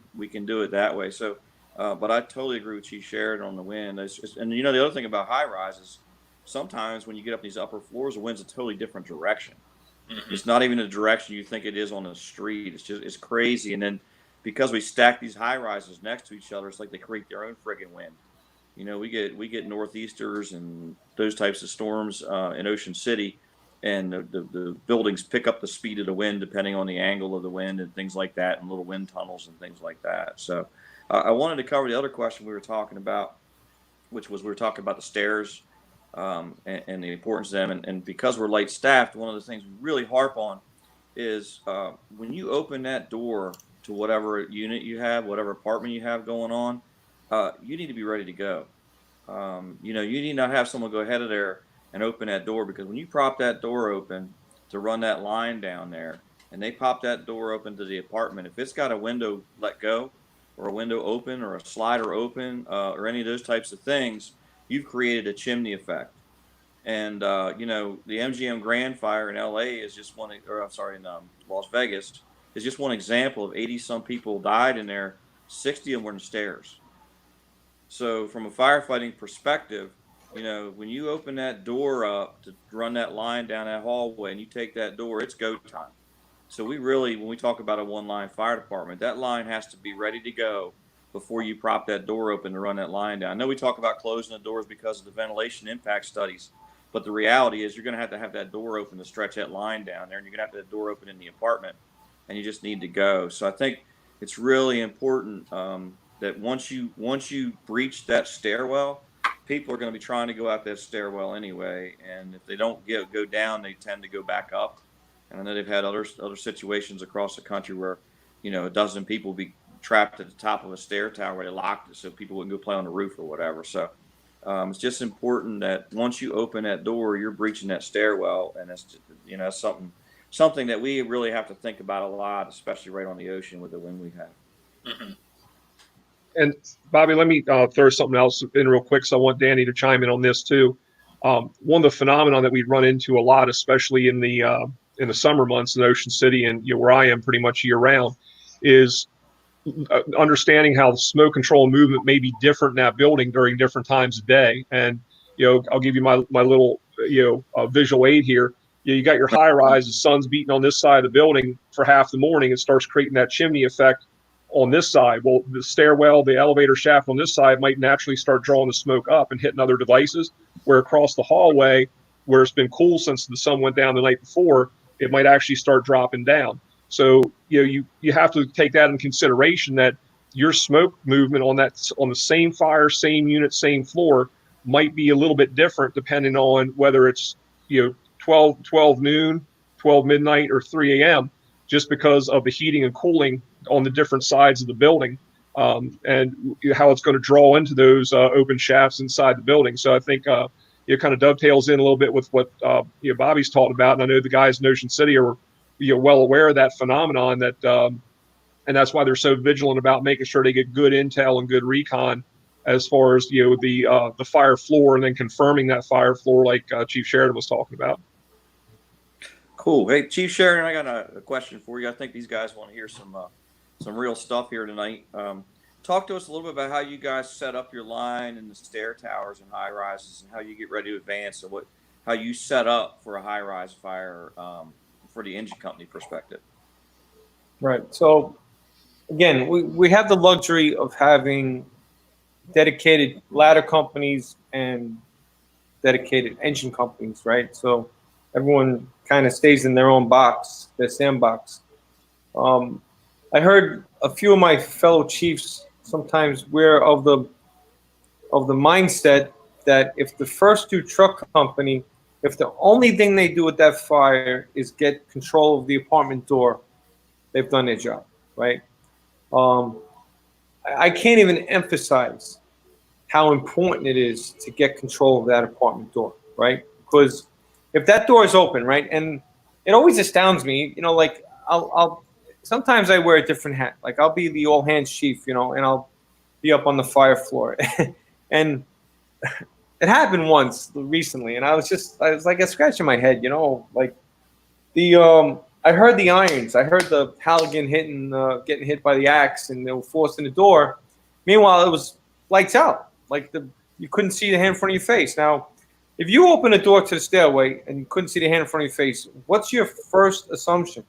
Speaker 6: do it that way. So, but I totally agree with Chief Sheridan on the wind. And you know, the other thing about high rise is sometimes when you get up these upper floors, the wind's a totally different direction. Mm-hmm. It's not even the direction you think it is on the street. It's crazy. And then because we stack these high rises next to each other, it's like they create their own friggin' wind. You know, we get northeasters and those types of storms in Ocean City, and the buildings pick up the speed of the wind depending on the angle of the wind and things like that, and little wind tunnels and things like that. So I wanted to cover the other question we were talking about, which was we were talking about the stairs and the importance of them. And because we're light staffed, one of the things we really harp on is when you open that door to whatever unit you have, whatever apartment you have going on, you need to be ready to go. You know, you need not have someone go ahead of there and open that door, because when you prop that door open to run that line down there and they pop that door open to the apartment, if it's got a window let go or a window open or a slider open or any of those types of things, you've created a chimney effect. And, you know, the MGM Grand Fire in LA is just one, or I'm sorry, in Las Vegas is just one example of 80 some people died in there. 60 of them were in stairs. So from a firefighting perspective, you know, when you open that door up to run that line down that hallway and you take that door, it's go time. So we really, when we talk about a one-line fire department, that line has to be ready to go before you prop that door open to run that line down. I know we talk about closing the doors because of the ventilation impact studies, but the reality is you're going to have that door open to stretch that line down there, and you're going to have that door open in the apartment, and you just need to go. So I think it's really important that once you breach that stairwell, people are going to be trying to go out that stairwell anyway, and if they don't go down, they tend to go back up. And I know they've had other situations across the country where, you know, a dozen people be trapped at the top of a stair tower where they locked it so people wouldn't go play on the roof or whatever. So it's just important that once you open that door, you're breaching that stairwell, and that's just, you know, something that we really have to think about a lot, especially right on the ocean with the wind we have.
Speaker 1: Mm-hmm.
Speaker 5: And Bobby, let me throw something else in real quick, so I want Danny to chime in on this too. One of the phenomena that we run into a lot, especially in the summer months in Ocean City and, you know, where I am pretty much year round, is understanding how the smoke control movement may be different in that building during different times of day. And, you know, I'll give you my little, you know, visual aid here. You got your high rise, the sun's beating on this side of the building for half the morning. It starts creating that chimney effect on this side. Well, the stairwell, the elevator shaft on this side might naturally start drawing the smoke up and hitting other devices, where across the hallway, where it's been cool since the sun went down the night before, it might actually start dropping down. So, you know, you have to take that in consideration, that your smoke movement on the same fire, same unit, same floor might be a little bit different depending on whether it's, you know, 12 noon, 12 midnight, or 3 a.m., just because of the heating and cooling on the different sides of the building, and how it's going to draw into those open shafts inside the building. So I think it kind of dovetails in a little bit with what you know, Bobby's talking about, and I know the guys in Ocean City are, you know, well aware of that phenomenon, that and that's why they're so vigilant about making sure they get good intel and good recon as far as, you know, the fire floor, and then confirming that fire floor like Chief Sheridan was talking about.
Speaker 6: Cool. Hey, Chief Sheridan, I got a question for you. I think these guys want to hear some real stuff here tonight. Talk to us a little bit about how you guys set up your line in the stair towers and high rises, and how you get ready to advance, and how you set up for a high rise fire for the engine company perspective.
Speaker 7: Right. So again, we have the luxury of having dedicated ladder companies and dedicated engine companies, right? So everyone kind of stays in their own box, their sandbox. I heard a few of my fellow chiefs sometimes we're of the mindset that if the first two truck company, if the only thing they do with that fire is get control of the apartment door, they've done their job, right? I can't even emphasize how important it is to get control of that apartment door, right? Because if that door is open, right, and it always astounds me, you know, like I'll sometimes I wear a different hat. Like I'll be the all hands chief, you know, and I'll be up on the fire floor, and it happened once recently, and I was like scratching my head, you know, like I heard the irons, I heard the Halligan getting hit by the axe, and they were forcing the door. Meanwhile, it was lights out, like you couldn't see the hand in front of your face. Now, if you open a door to the stairway and you couldn't see the hand in front of your face, what's your first assumption?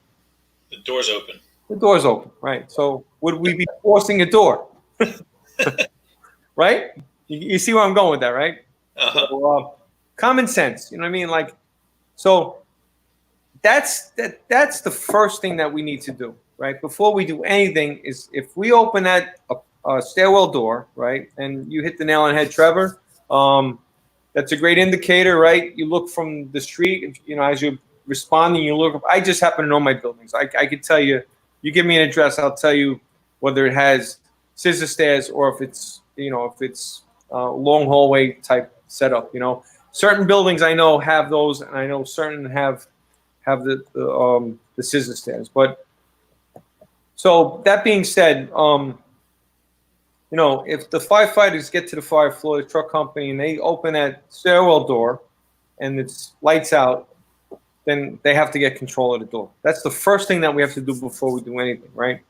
Speaker 1: The door's open.
Speaker 7: The door's open, right? So would we be forcing a door? Right? You see where I'm going with that, right?
Speaker 1: Uh-huh.
Speaker 7: So, common sense, you know what I mean? Like, so that's the first thing that we need to do, right? Before we do anything is if we open that stairwell door, right, and you hit the nail on the head, Trevor, that's a great indicator, right? You look from the street, you know, as you're responding, you look up. I just happen to know my buildings. I could tell you, you give me an address, I'll tell you whether it has scissor stairs or if it's, you know, if it's long hallway type setup, you know. Certain buildings I know have those, and I know certain have the scissor stairs. But so that being said, you know, if the firefighters get to the fire floor, the truck company, and they open that stairwell door and it's lights out, then they have to get control of the door. That's the first thing that we have to do before we do anything, right?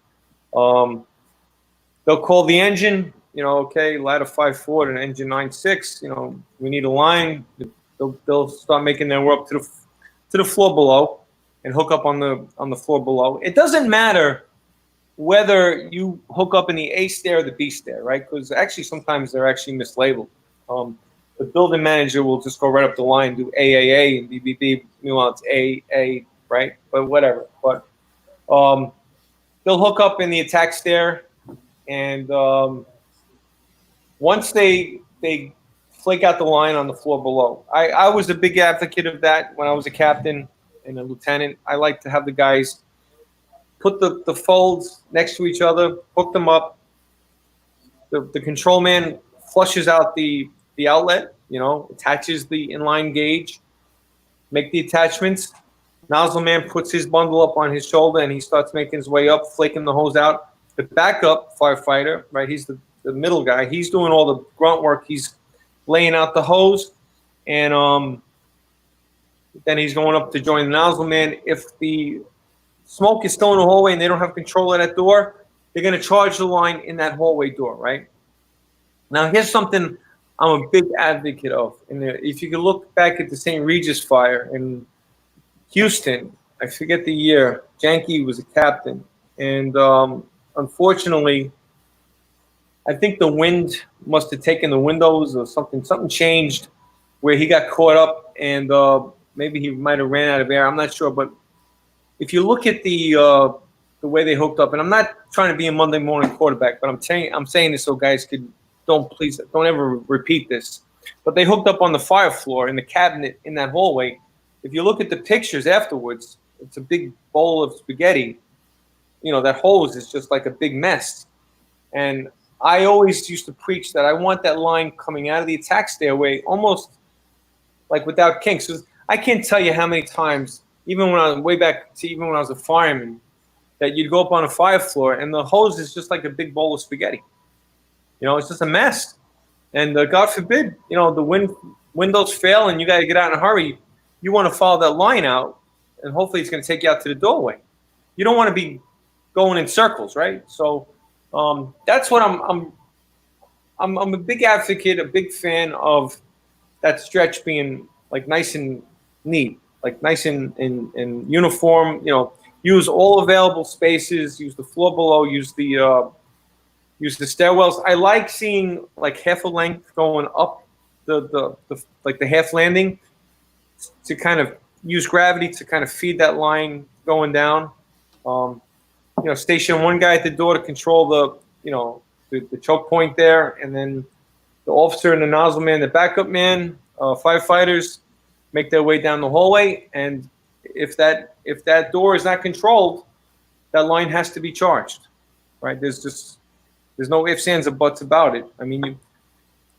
Speaker 7: They'll call the engine, you know, okay, ladder 5-4 and engine 9-6, you know, we need a line. They'll start making their way up to the floor below and hook up on the floor below. It doesn't matter whether you hook up in the A stair or the B stair, right? Because actually sometimes they're actually mislabeled. The building manager will just go right up the line, do AAA and BBB. Meanwhile, it's AA, right? But whatever. But they'll hook up in the attack stair, and once they flake out the line on the floor below. I was a big advocate of that when I was a captain and a lieutenant. I like to have the guys put the folds next to each other, hook them up. The control man flushes out the outlet, you know, attaches the inline gauge, make the attachments. Nozzle man puts his bundle up on his shoulder and he starts making his way up, flaking the hose out. The backup firefighter, right, he's the middle guy. He's doing all the grunt work. He's laying out the hose, and then he's going up to join the nozzle man. If the smoke is still in the hallway and they don't have control of that door, they're going to charge the line in that hallway door, right? Now, here's something I'm a big advocate of. And if you can look back at the St. Regis fire in Houston, I forget the year, Janke was a captain. And unfortunately, I think the wind must have taken the windows or something. Something changed where he got caught up, and maybe he might have ran out of air. I'm not sure. But if you look at the way they hooked up, and I'm not trying to be a Monday morning quarterback, but I'm saying this so guys don't ever repeat this. But they hooked up on the fire floor in the cabinet in that hallway. If you look at the pictures afterwards, it's a big bowl of spaghetti. You know, that hose is just like a big mess. And I always used to preach that I want that line coming out of the attack stairway almost like without kinks. 'Cause I can't tell you how many times, even when I was way back to even when I was a fireman, that you'd go up on a fire floor and the hose is just like a big bowl of spaghetti. You know, it's just a mess. And God forbid, you know, the windows fail and you got to get out in a hurry. You want to follow that line out, and hopefully it's going to take you out to the doorway. You don't want to be going in circles, right? So that's what I'm a big advocate, a big fan of that stretch being like nice and neat, like nice and uniform. You know, use all available spaces, use the floor below, use the stairwells. I like seeing like half a length going up the half landing to kind of use gravity to kind of feed that line going down. You know, station one guy at the door to control the choke point there, and then the officer and the nozzle man, the backup man, firefighters make their way down the hallway, and if that door is not controlled, that line has to be charged, right? There's no ifs, ands, or buts about it. I mean,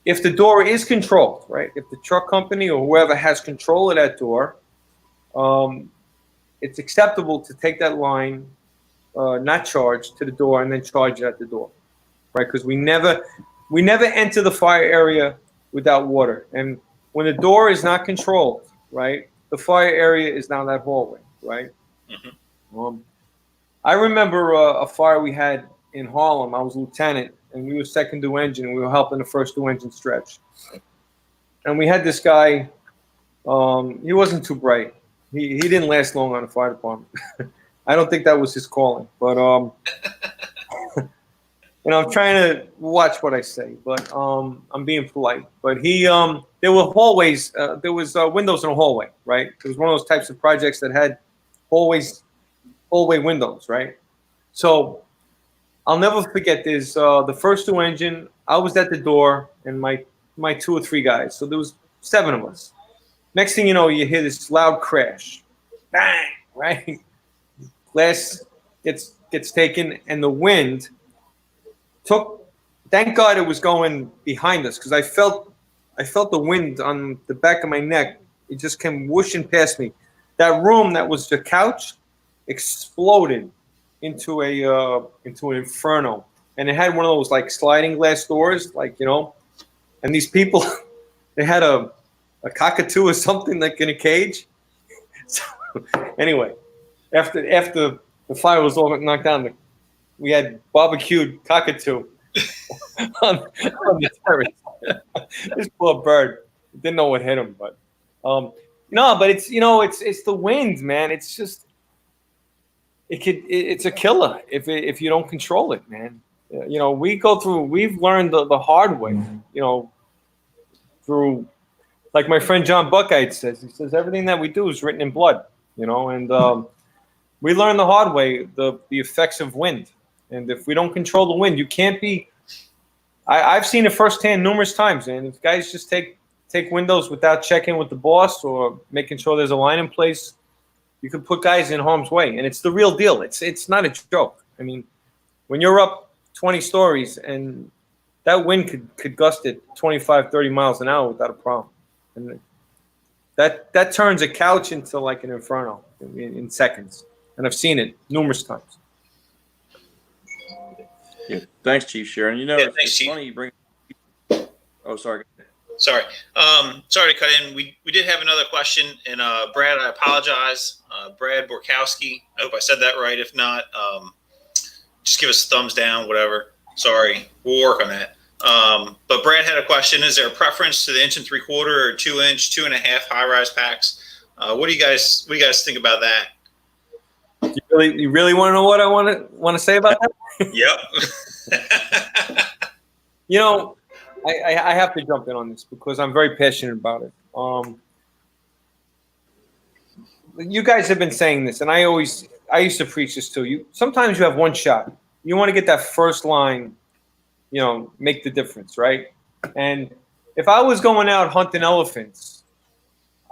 Speaker 7: if the door is controlled, right? If the truck company or whoever has control of that door, it's acceptable to take that line, not charged, to the door and then charge it at the door, right? Because we never enter the fire area without water. And when the door is not controlled, right, the fire area is now that hallway, right? Mm-hmm. I remember a fire we had in Harlem. I was lieutenant, and we were second due engine, and we were helping the first due engine stretch. And we had this guy. He wasn't too bright. He didn't last long on the fire department. I don't think that was his calling. But I'm trying to watch what I say, but I'm being polite. But there were hallways. There was windows in a hallway, right? It was one of those types of projects that had hallway windows, right? So I'll never forget this. The first due engine, I was at the door, and my 2 or 3 guys. So there was 7 of us. Next thing you know, you hear this loud crash, bang, right? Glass gets taken, and the wind took. Thank God it was going behind us, because I felt the wind on the back of my neck. It just came whooshing past me. That room that was the couch exploded into an inferno, and it had one of those like sliding glass doors, and these people, they had a cockatoo or something like in a cage. So anyway, after the fire was all knocked down, we had barbecued cockatoo on the terrace. This poor bird didn't know what hit him, but but it's the wind, man. It's just it's a killer if you don't control it, man. We've learned the hard way, through, like my friend John Buckeye says. He says everything that we do is written in blood, and we learned the hard way the effects of wind. And if we don't control the wind, you can't be. I've seen it firsthand numerous times, and if guys just take windows without checking with the boss or making sure there's a line in place, you could put guys in harm's way. And it's the real deal. It's not a joke. I mean, when you're up 20 stories and that wind could gust at 25, 30 miles an hour without a problem. And that turns a couch into like an inferno in seconds. And I've seen it numerous times.
Speaker 6: Yeah. Thanks, Chief Sharon.
Speaker 1: Thanks,
Speaker 6: it's
Speaker 1: Chief.
Speaker 6: funny you bring. Oh, sorry.
Speaker 1: Sorry. Sorry to cut in. We did have another question, and Brad, I apologize. Brad Borkowski. I hope I said that right. If not, just give us a thumbs down, whatever. Sorry. We'll work on that. But Brad had a question. Is there a preference to the 1 3/4 or 2 inch, 2.5 high-rise packs? What do you guys think about that?
Speaker 7: You really want to know what I want to say about that?
Speaker 1: Yep.
Speaker 7: I have to jump in on this because I'm very passionate about it. You guys have been saying this, and I used to preach this too. Sometimes you have one shot. You want to get that first line, make the difference, right? And if I was going out hunting elephants,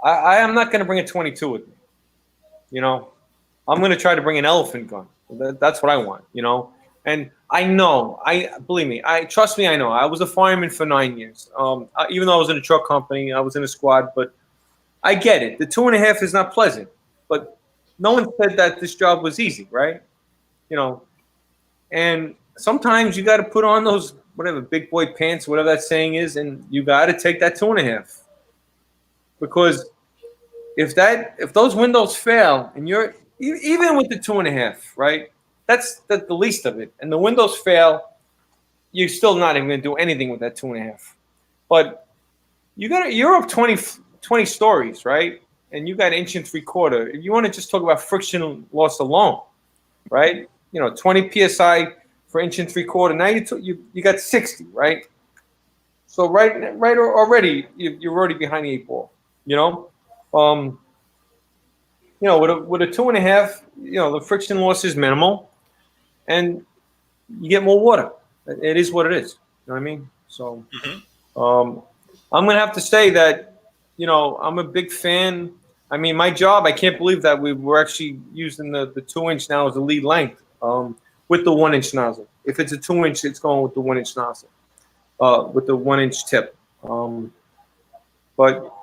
Speaker 7: I am not going to bring a 22 with me. I'm going to try to bring an elephant gun. That's what I want, And I know, believe me, trust me, I know. I was a fireman for 9 years. Even though I was in a truck company, I was in a squad, but I get it. The 2.5 is not pleasant, but no one said that this job was easy, right? And sometimes you got to put on those, whatever, big boy pants, whatever that saying is, and you got to take that 2.5. Because if those windows fail, and you're, even with the 2.5, right? That's the least of it. And the windows fail, you're still not even going to do anything with that 2.5. But you're up 20 stories, right? And you got 1 3/4. If you want to just talk about friction loss alone, right? 20 psi for 1 3/4. Now you got 60, right? So right already you're already behind the 8 ball. With a 2.5, the friction loss is minimal, and you get more water. It is what it is. You know what I mean? So, I'm gonna have to say that, I'm a big fan. I mean, my job, I can't believe that we're actually using the 2-inch now as the lead length, with the 1-inch nozzle. If it's a 2-inch, it's going with the 1-inch nozzle, with the 1-inch tip. But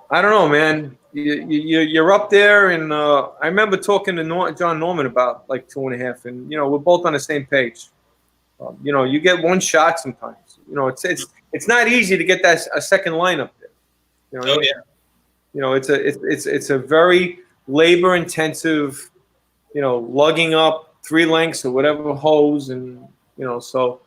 Speaker 7: I don't know, man. You're up there, and I remember talking to John Norman about like 2.5, and we're both on the same page. You get one shot sometimes. It's not easy to get that a second line up there.
Speaker 1: Oh yeah.
Speaker 7: It's a very labor intensive, lugging up 3 lengths or whatever hose, and so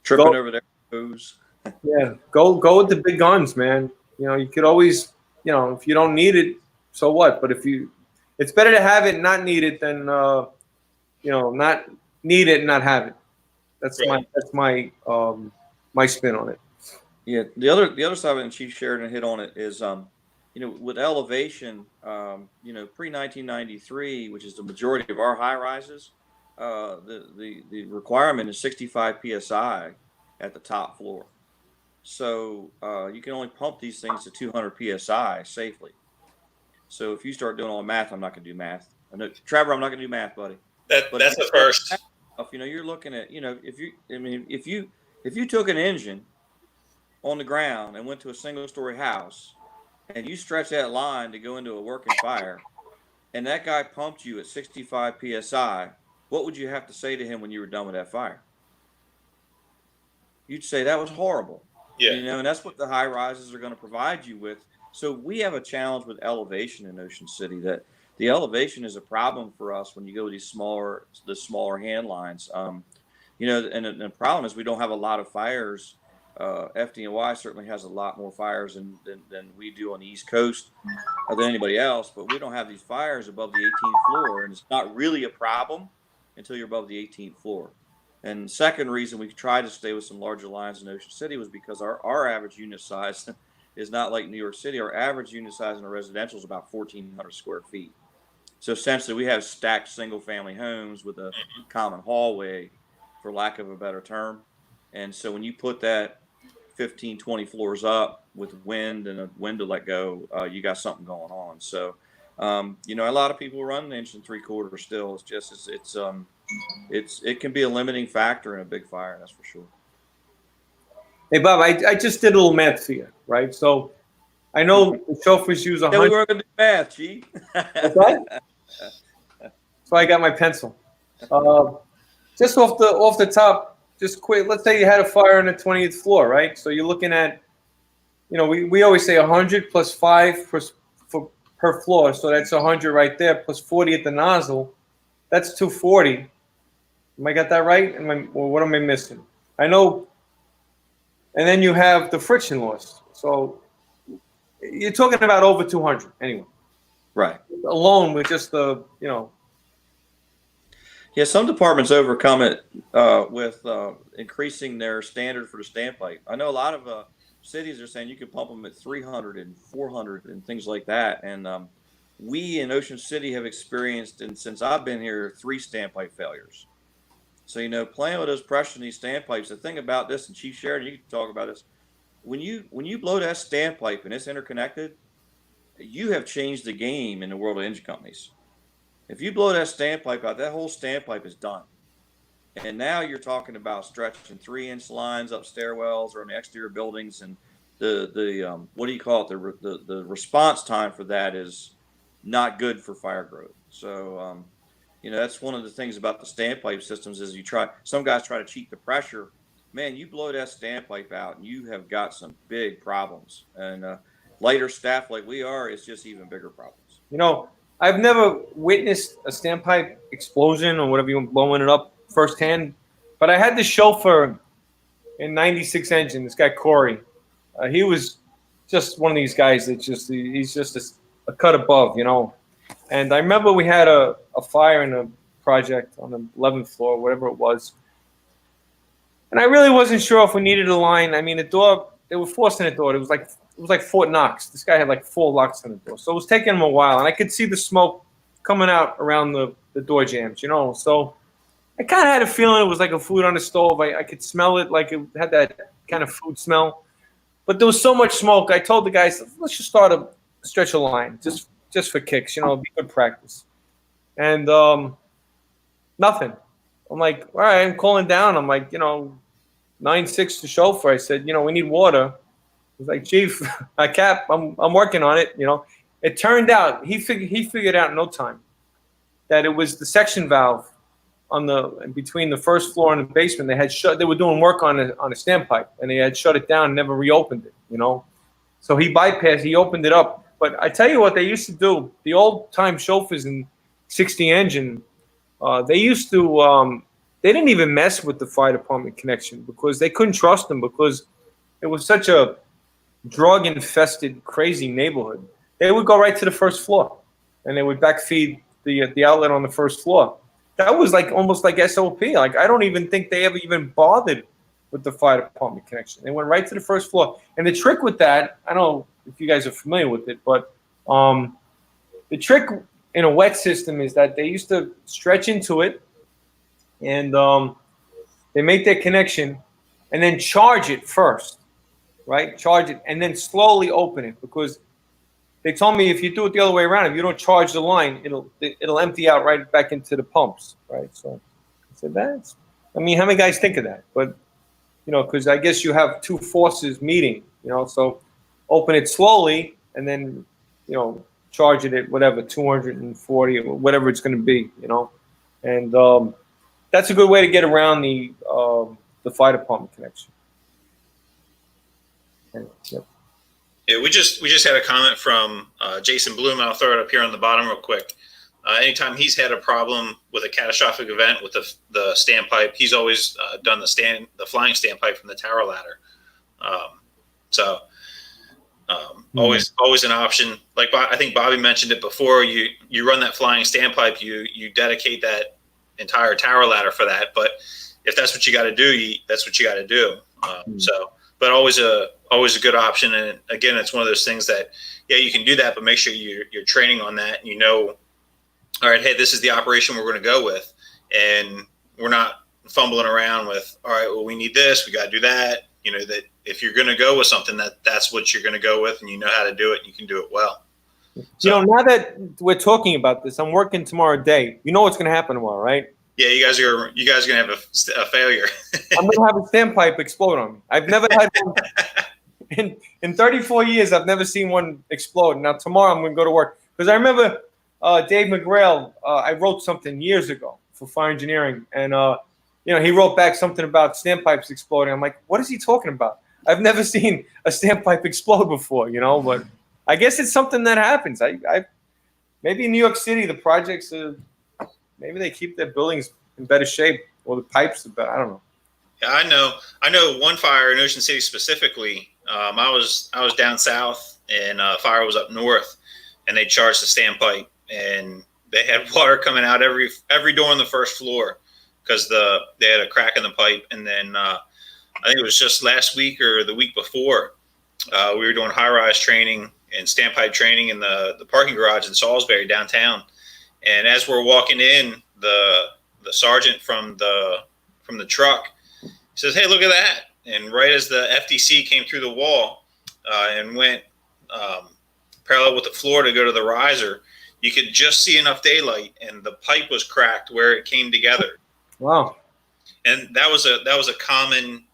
Speaker 6: Tripping over there, hose.
Speaker 7: yeah, go with the big guns, man. You could always, if you don't need it, so what? But it's better to have it and not need it than not need it and not have it. That's my spin on it.
Speaker 6: Yeah, the other side of it, and Chief Sheridan hit on it, is with elevation, pre-1993, which is the majority of our high rises, the requirement is 65 psi at the top floor. So you can only pump these things to 200 psi safely. So if you start doing all the math, I'm not going to do math. I know, Trevor, I'm not going to do math, buddy.
Speaker 1: That's the first.
Speaker 6: You're looking at, if you took an engine on the ground and went to a single-story house, and you stretch that line to go into a working fire, and that guy pumped you at 65 psi, what would you have to say to him when you were done with that fire? You'd say that was horrible.
Speaker 1: Yeah.
Speaker 6: And that's what the high rises are going to provide you with. So we have a challenge with elevation in Ocean City, that the elevation is a problem for us when you go to the smaller hand lines. And the problem is we don't have a lot of fires. FDNY certainly has a lot more fires than we do on the East Coast than anybody else, but we don't have these fires above the 18th floor, and it's not really a problem until you're above the 18th floor. And the second reason we tried to stay with some larger lines in Ocean City was because our average unit size is not like New York City. Our average unit size in a residential is about 1,400 square feet. So essentially we have stacked single family homes with a common hallway, for lack of a better term. And so when you put that 15, 20 floors up with wind and a wind to let go, you got something going on. So, a lot of people run an 1 3/4 inch still. It's just, it can be a limiting factor in a big fire. That's for sure.
Speaker 7: Hey, Bob, I just did a little math for you, right? So I know the chauffeurs use 100.
Speaker 6: Yeah, we were going to do math, Chief.
Speaker 7: That's right. So I got my pencil. Just off the top, just quick. Let's say you had a fire on the 20th floor, right? So you're looking at, we always say 100 plus 5 per floor. So that's 100 right there, plus 40 at the nozzle. That's 240. Am I got that right? What am I missing? I know. And then you have the friction loss. So you're talking about over 200 anyway.
Speaker 6: Right.
Speaker 7: Alone with just the,
Speaker 6: Yeah, some departments overcome it with increasing their standard for the standpipe. I know a lot of cities are saying you can pump them at 300 and 400 and things like that. And we in Ocean City have experienced, and since I've been here, 3 standpipe failures. So, playing with those pressure in these standpipes, the thing about this, and Chief Sheridan, you can talk about this, when you blow that standpipe and it's interconnected, you have changed the game in the world of engine companies. If you blow that standpipe out, that whole standpipe is done. And now you're talking about stretching 3-inch lines up stairwells or on the exterior buildings, and the what do you call it? The response time for that is not good for fire growth. So that's one of the things about the standpipe systems is some guys try to cheat the pressure. Man, you blow that standpipe out and you have got some big problems. And lighter staff like we are, it's just even bigger problems.
Speaker 7: I've never witnessed a standpipe explosion or whatever you want, blowing it up firsthand, but I had this chauffeur in 96 engine, this guy Corey. He was just one of these guys that he's just a cut above, And I remember we had a fire in a project on the 11th floor, whatever it was. And I really wasn't sure if we needed a line. I mean, the door, they were forcing the door. It was like Fort Knox. This guy had like 4 locks on the door. So it was taking him a while. And I could see the smoke coming out around the door jams, So I kind of had a feeling it was like a food on the stove. I could smell it like it had that kind of food smell. But there was so much smoke. I told the guys, let's just start a stretch a line, just for kicks, be good practice. And nothing. I'm like, all right, I'm calling down. I'm like, 9-6 to chauffeur. I said, we need water. He's like, Chief, Cap, I'm working on it. It turned out he figured out in no time that it was the section valve between the first floor and the basement. They were doing work on a standpipe, and they had shut it down and never reopened it. So he opened it up. But I tell you what they used to do, the old time chauffeurs in 60 engine, they used to they didn't even mess with the fire department connection because they couldn't trust them because it was such a drug infested, crazy neighborhood. They would go right to the first floor and they would backfeed the outlet on the first floor. That was almost like SOP. Like, I don't even think they ever even bothered with the fire department connection. They went right to the first floor. And the trick with that, I don't know if you guys are familiar with it, but the trick in a wet system is that they used to stretch into it and they make their connection and then charge it first, right? Charge it and then slowly open it, because they told me if you do it the other way around, if you don't charge the line, it'll empty out right back into the pumps, right? So I said, how many guys think of that? But, because I guess you have two forces meeting, so open it slowly and then, charge it at whatever, 240 or whatever it's going to be, and that's a good way to get around the fire department connection. And, yep.
Speaker 1: Yeah, we just had a comment from Jason Bloom. I'll throw it up here on the bottom real quick. Anytime he's had a problem with a catastrophic event with the standpipe, he's always done the flying standpipe from the tower ladder. Always an option. Like I think Bobby mentioned it before. You run that flying standpipe. You dedicate that entire tower ladder for that. But if that's what you got to do, that's what you got to do. But always a good option. And again, it's one of those things that, yeah, you can do that, but make sure you're training on that. And all right, hey, this is the operation we're going to go with. And we're not fumbling around with, all right, well, we need this, we got to do that. That if you're going to go with something, that's what you're going to go with, and you know how to do it, and you can do it well.
Speaker 7: So, now that we're talking about this, I'm working tomorrow day. You know what's going to happen tomorrow, right?
Speaker 1: Yeah, you guys are going to have a failure.
Speaker 7: I'm going to have a standpipe explode on me. I've never had one. In 34 years, I've never seen one explode. Now, tomorrow I'm going to go to work. Because I remember Dave McGrail, I wrote something years ago for fire engineering. And, he wrote back something about standpipes exploding. I'm like, what is he talking about? I've never seen a standpipe explode before, but I guess it's something that happens. I maybe in New York City, the projects are, maybe they keep their buildings in better shape, or the pipes are better. I don't know.
Speaker 1: Yeah, I know one fire in Ocean City specifically. I was down south, and fire was up north, and they charged the standpipe, and they had water coming out every door on the first floor because they had a crack in the pipe. And then I think it was just last week or the week before, we were doing high-rise training and standpipe training in the parking garage in Salisbury downtown. And as we're walking in, the sergeant from the truck says, "Hey, look at that!" And right as the FDC came through the wall and went parallel with the floor to go to the riser, you could just see enough daylight, and the pipe was cracked where it came together.
Speaker 7: Wow!
Speaker 1: And that was a common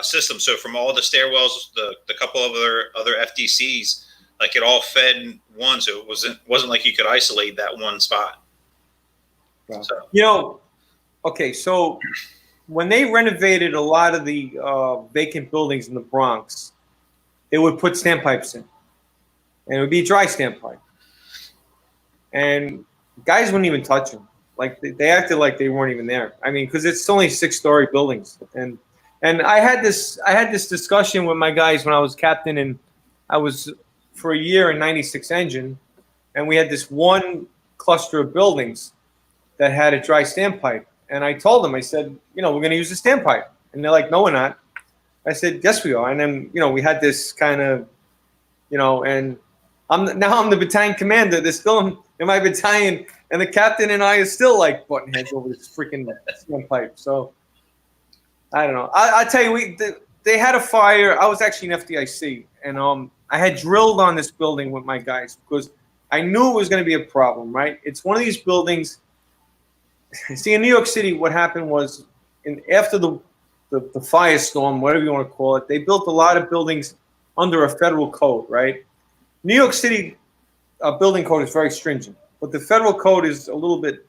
Speaker 1: system. So from all the stairwells, the couple of other FDCs, like it all fed in one, so it wasn't like you could isolate that one spot.
Speaker 7: Wow. So. Okay, so when they renovated a lot of the vacant buildings in the Bronx, they would put standpipes in, and it would be a dry standpipe, and guys wouldn't even touch them. Like they acted like they weren't even there. I mean, because it's only 6-story buildings, and I had this discussion with my guys when I was captain, and I was for a year in 96 engine, and we had this one cluster of buildings that had a dry standpipe. And I told them, I said, we're going to use a standpipe. And they're like, no, we're not. I said, yes, we are. And then, we had this kind of, and I'm the battalion commander. They're still in my battalion. And the captain and I are still like butting heads over this freaking standpipe. So I don't know. I'll tell you, they had a fire. I was actually in FDIC, and I had drilled on this building with my guys because I knew it was going to be a problem, right? It's one of these buildings. See, in New York City, what happened was, after the firestorm, whatever you want to call it, they built a lot of buildings under a federal code, right? New York City building code is very stringent, but the federal code is a little bit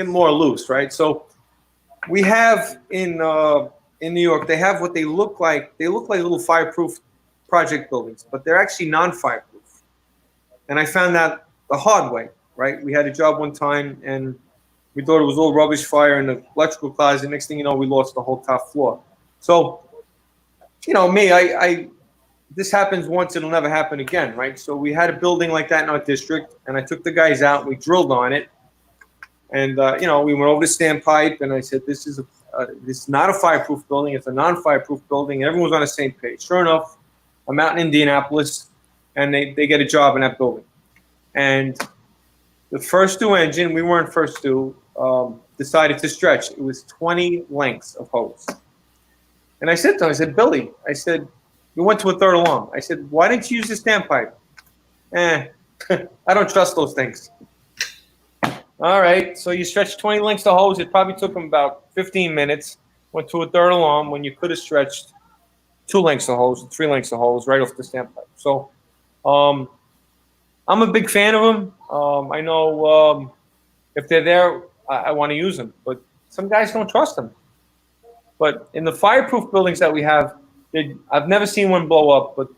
Speaker 7: more loose, right? So we have in New York, they have what they look like. They look like little fireproof project buildings, but they're actually non-fireproof. And I found that the hard way, right? We had a job one time, and we thought it was all rubbish fire in the electrical closet. Next thing you know, we lost the whole top floor. So, you know, me, I this happens once, it'll never happen again, right? So we had a building like that in our district, and I took the guys out, and we drilled on it. And, you know, we went over the standpipe, and I said, this is not a fireproof building. It's a non-fireproof building. And everyone was on the same page. Sure enough, I'm out in Indianapolis, and they get a job in that building. And the first due engine, we weren't first due, decided to stretch. It was 20 lengths of hose. And I said to him, I said, Billy, I said, we went to a third alarm. I said, why didn't you use the standpipe? I don't trust those things. All right, so you stretched 20 lengths of hose. It probably took them about 15 minutes. Went to a third alarm when you could have stretched 2 lengths of hose, 3 lengths of hose right off the standpipe. So I'm a big fan of them. I know if they're there, I want to use them. But some guys don't trust them. But in the fireproof buildings that we have, I've never seen one blow up. But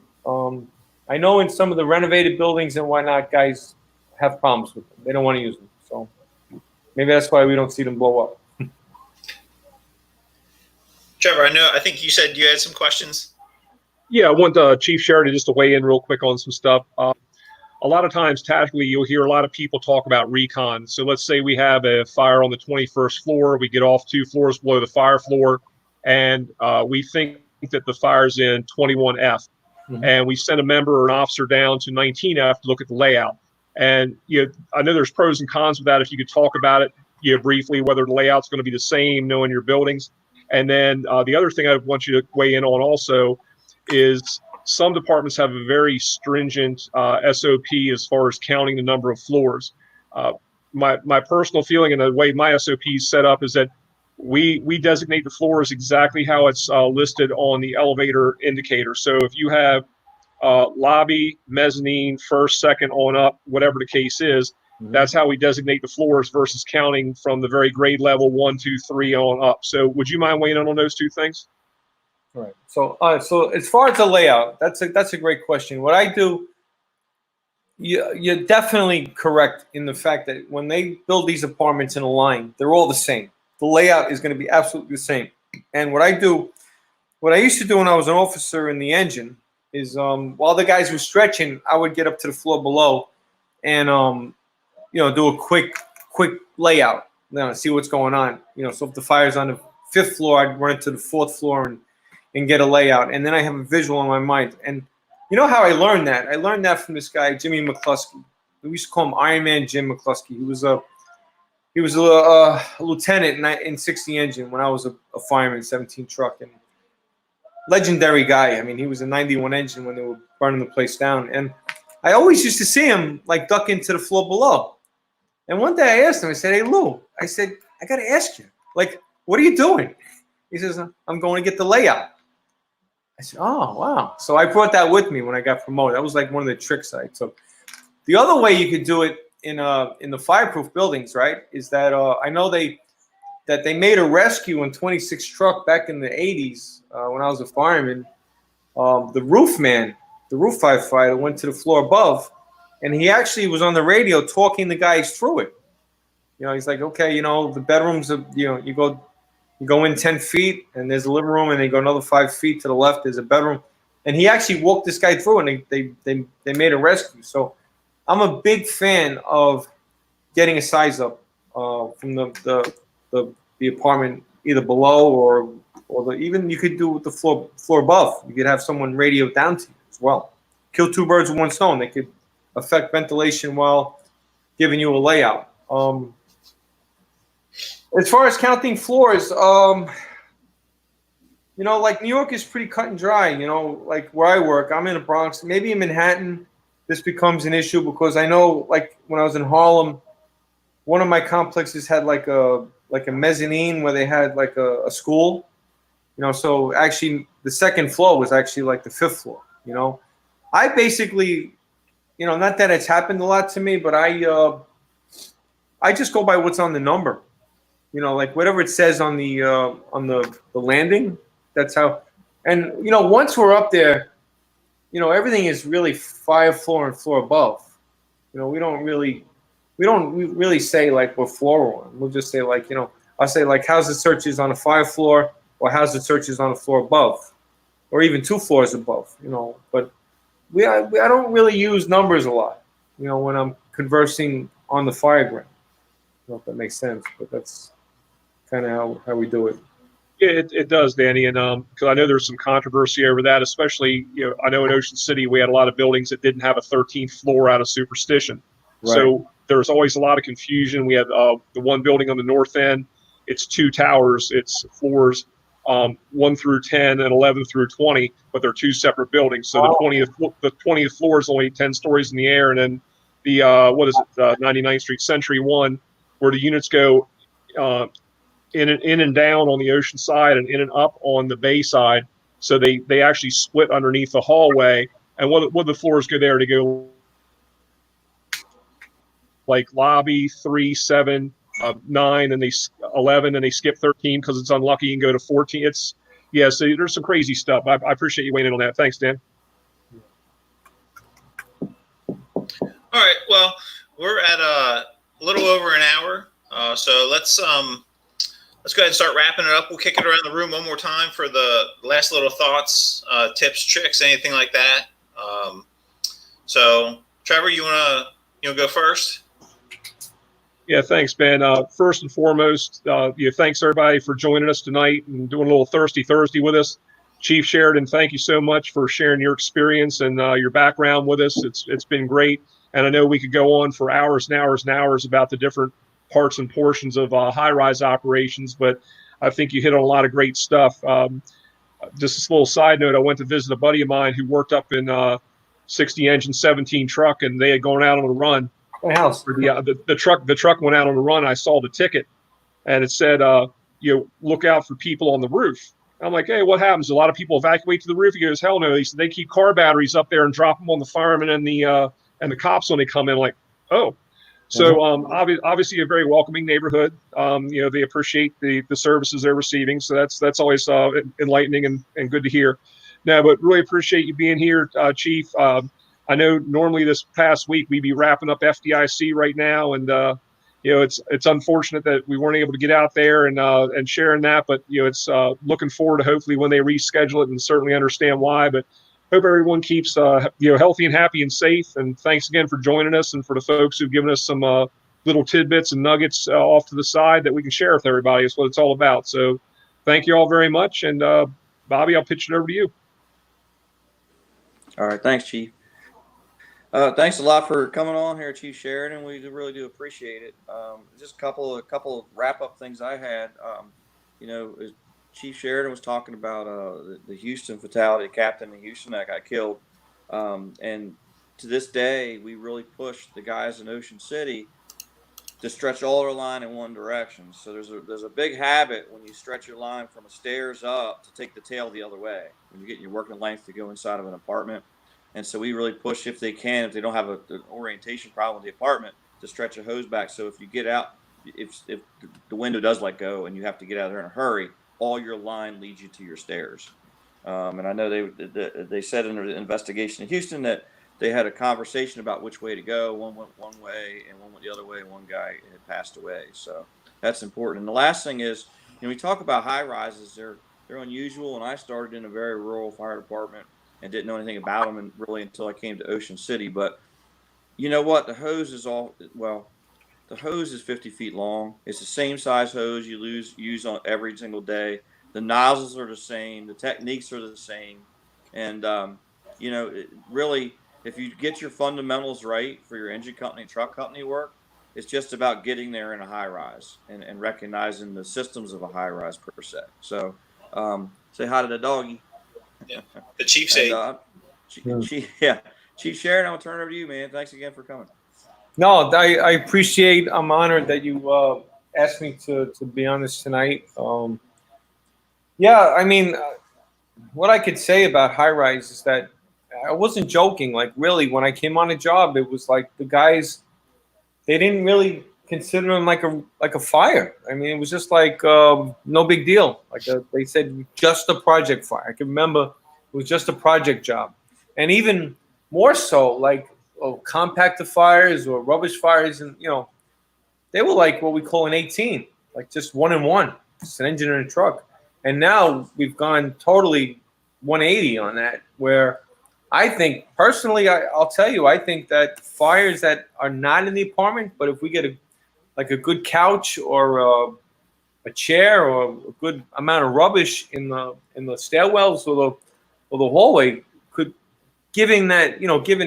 Speaker 7: I know in some of the renovated buildings and whatnot, guys have problems with them. They don't want to use them. So maybe that's why we don't see them blow up.
Speaker 1: Trevor, I think you said you had some questions.
Speaker 5: Yeah, I want Chief Sheridan just to weigh in real quick on some stuff. A lot of times, tactically, you'll hear a lot of people talk about recon. So let's say we have a fire on the 21st floor. We get off 2 floors below the fire floor, and we think that the fire's in 21F. Mm-hmm. And we send a member or an officer down to 19F to look at the layout. And I know there's pros and cons with that. If you could talk about it briefly, whether the layout's going to be the same, knowing your buildings. And then the other thing I want you to weigh in on also is some departments have a very stringent SOP as far as counting the number of floors. My personal feeling and the way my SOP is set up is that we designate the floors exactly how it's listed on the elevator indicator. So if you have lobby, mezzanine, first, second, on up, whatever the case is, mm-hmm. That's how we designate the floors versus counting from the very grade level 1, 2, 3 on up. So would you mind weighing in on those two things?
Speaker 7: Right. So as far as the layout, that's a great question. What I do, you're definitely correct in the fact that when they build these apartments in a line, they're all the same. The layout is going to be absolutely the same. And what I used to do when I was an officer in the engine is while the guys were stretching, I would get up to the floor below and do a quick layout, see what's going on. So if the fire's on the 5th floor, I'd run to the 4th floor and get a layout, and then I have a visual in my mind. And you know how I learned that? I learned that from this guy, Jimmy McCluskey. We used to call him Iron Man Jim McCluskey. He was a lieutenant in 60 Engine when I was a fireman, 17 truck, and legendary guy. I mean, he was a 91 engine when they were burning the place down, and I always used to see him like duck into the floor below. And one day I asked him, I said, "Hey Lou," I said, "I got to ask you, like, what are you doing?" He says, "I'm going to get the layout." I said, "Oh, wow." So I brought that with me when I got promoted. That was like one of the tricks I took. The other way you could do it in the fireproof buildings, right, is that I know they made a rescue in 26 truck back in the 80s when I was a fireman. The roof firefighter went to the floor above, and he actually was on the radio talking the guys through it. He's like, okay, the bedrooms, you go in 10 feet, and there's a living room, and they go another 5 feet to the left, there's a bedroom. And he actually walked this guy through, and they made a rescue. So I'm a big fan of getting a size up from the apartment, either below or even you could do with the floor above. You could have someone radio down to you as well. Kill 2 birds with 1 stone. They could affect ventilation while giving you a layout. As far as counting floors, you know, like New York is pretty cut and dry. You know, like where I work, I'm in the Bronx. Maybe in Manhattan, this becomes an issue because I know, like when I was in Harlem, one of my complexes had like a mezzanine where they had like a school. You know, so actually the second floor was actually like the fifth floor. You know, I basically, you know, not that it's happened a lot to me, but I just go by what's on the number. You know, like whatever it says on the landing. That's how. And you know, once we're up there, you know, everything is really 5th floor and floor above. You know, we don't really say like we're floor one. We'll just say like, you know, I'll say like how's the searches on the 5th floor or how's the searches on the floor above, or even 2 floors above. You know, but I don't really use numbers a lot. You know, when I'm conversing on the fire ground. I don't know if that makes sense, but that's kind of how we do it.
Speaker 5: Yeah, it does, Danny, and because I know there's some controversy over that, especially, you know, I know in Ocean City we had a lot of buildings that didn't have a 13th floor out of superstition.
Speaker 7: Right.
Speaker 5: So there's always a lot of confusion. We have the one building on the north end. It's 2 towers. It's floors 1 through 10 and 11 through 20, but they're 2 separate buildings. So the 20th floor is only 10 stories in the air, and then the 99th Street Century One, where the units go in and down on the ocean side and in and up on the bay side. So they actually split underneath the hallway. And one of the floors go there to go like lobby 3, 7, 9, and 11, and they skip 13 because it's unlucky and go to 14. So there's some crazy stuff. I appreciate you weighing in on that. Thanks, Dan.
Speaker 1: All right. Well, we're at a little over an hour. So let's go ahead and start wrapping it up. We'll kick it around the room one more time for the last little thoughts, tips, tricks, anything like that. So Trevor, you want to go first?
Speaker 5: Yeah, thanks, Ben. First and foremost, thanks everybody for joining us tonight and doing a little Thirsty Thursday with us. Chief Sheridan, thank you so much for sharing your experience and your background with us. It's been great, and I know we could go on for hours and hours and hours about the different parts and portions of high-rise operations, but I think you hit on a lot of great stuff. Just a little side note, I went to visit a buddy of mine who worked up in 60 engine 17 truck, and they had gone out on a run.
Speaker 7: My house.
Speaker 5: The truck went out on a run. I saw the ticket, and it said, look out for people on the roof. I'm like, hey, what happens? A lot of people evacuate to the roof. He goes, hell no. He said they keep car batteries up there and drop them on the firemen and the cops when they come in. Like, oh. So obviously a very welcoming neighborhood. They appreciate the services they're receiving. So that's always enlightening and good to hear. No, but really appreciate you being here, Chief. I know normally this past week we'd be wrapping up FDIC right now, and it's unfortunate that we weren't able to get out there and sharing that. But it's looking forward to hopefully when they reschedule it, and certainly understand why. But hope everyone keeps healthy and happy and safe. And thanks again for joining us, and for the folks who've given us some little tidbits and nuggets off to the side that we can share with everybody. Is what it's all about. So thank you all very much. And Bobby, I'll pitch it over to you.
Speaker 6: All right, thanks, Chief. Thanks a lot for coming on here, Chief Sheridan. We really do appreciate it. Just a couple of wrap-up things I had. As Chief Sheridan was talking about the Houston fatality, the captain in Houston that got killed. And to this day, we really push the guys in Ocean City to stretch all our line in one direction. So there's a big habit when you stretch your line from a stairs up to take the tail the other way when you're getting your working length to go inside of an apartment. And so we really push, if they don't have an orientation problem with the apartment, to stretch a hose back. So if you get out, if the window does let go and you have to get out of there in a hurry, all your line leads you to your stairs. And I know they said in the investigation in Houston that they had a conversation about which way to go. One went one way and one went the other way, and one guy had passed away. So that's important. And the last thing is, we talk about high rises. They're unusual, and I started in a very rural fire department and didn't know anything about them really until I came to Ocean City. But you know what? The hose is 50 feet long. It's the same size hose you use on every single day. The nozzles are the same. The techniques are the same. And, really, if you get your fundamentals right for your engine company, truck company work, it's just about getting there in a high rise and recognizing the systems of a high rise per se. So say hi to the doggy.
Speaker 1: The Chiefs
Speaker 6: And,
Speaker 1: say,
Speaker 6: Chief Sheridan, I'll turn it over to you, man. Thanks again for coming.
Speaker 7: No, I appreciate. I'm honored that you asked me to be on this tonight. Yeah, I mean, what I could say about High Rise is that I wasn't joking. Like, really, when I came on the job, it was like the guys, they didn't really consider him like a fire. I mean, it was just like no big deal. Like they said, just a project fire. I can remember it was just a project job, and even more so, like compactor fires or rubbish fires, and they were like what we call an 18, like just 1 and 1, just an engine and a truck. And now we've gone totally 180 on that, where I think personally, I'll tell you, I think that fires that are not in the apartment, but if we get a good couch or a chair or a good amount of rubbish in the stairwells or the hallway, could given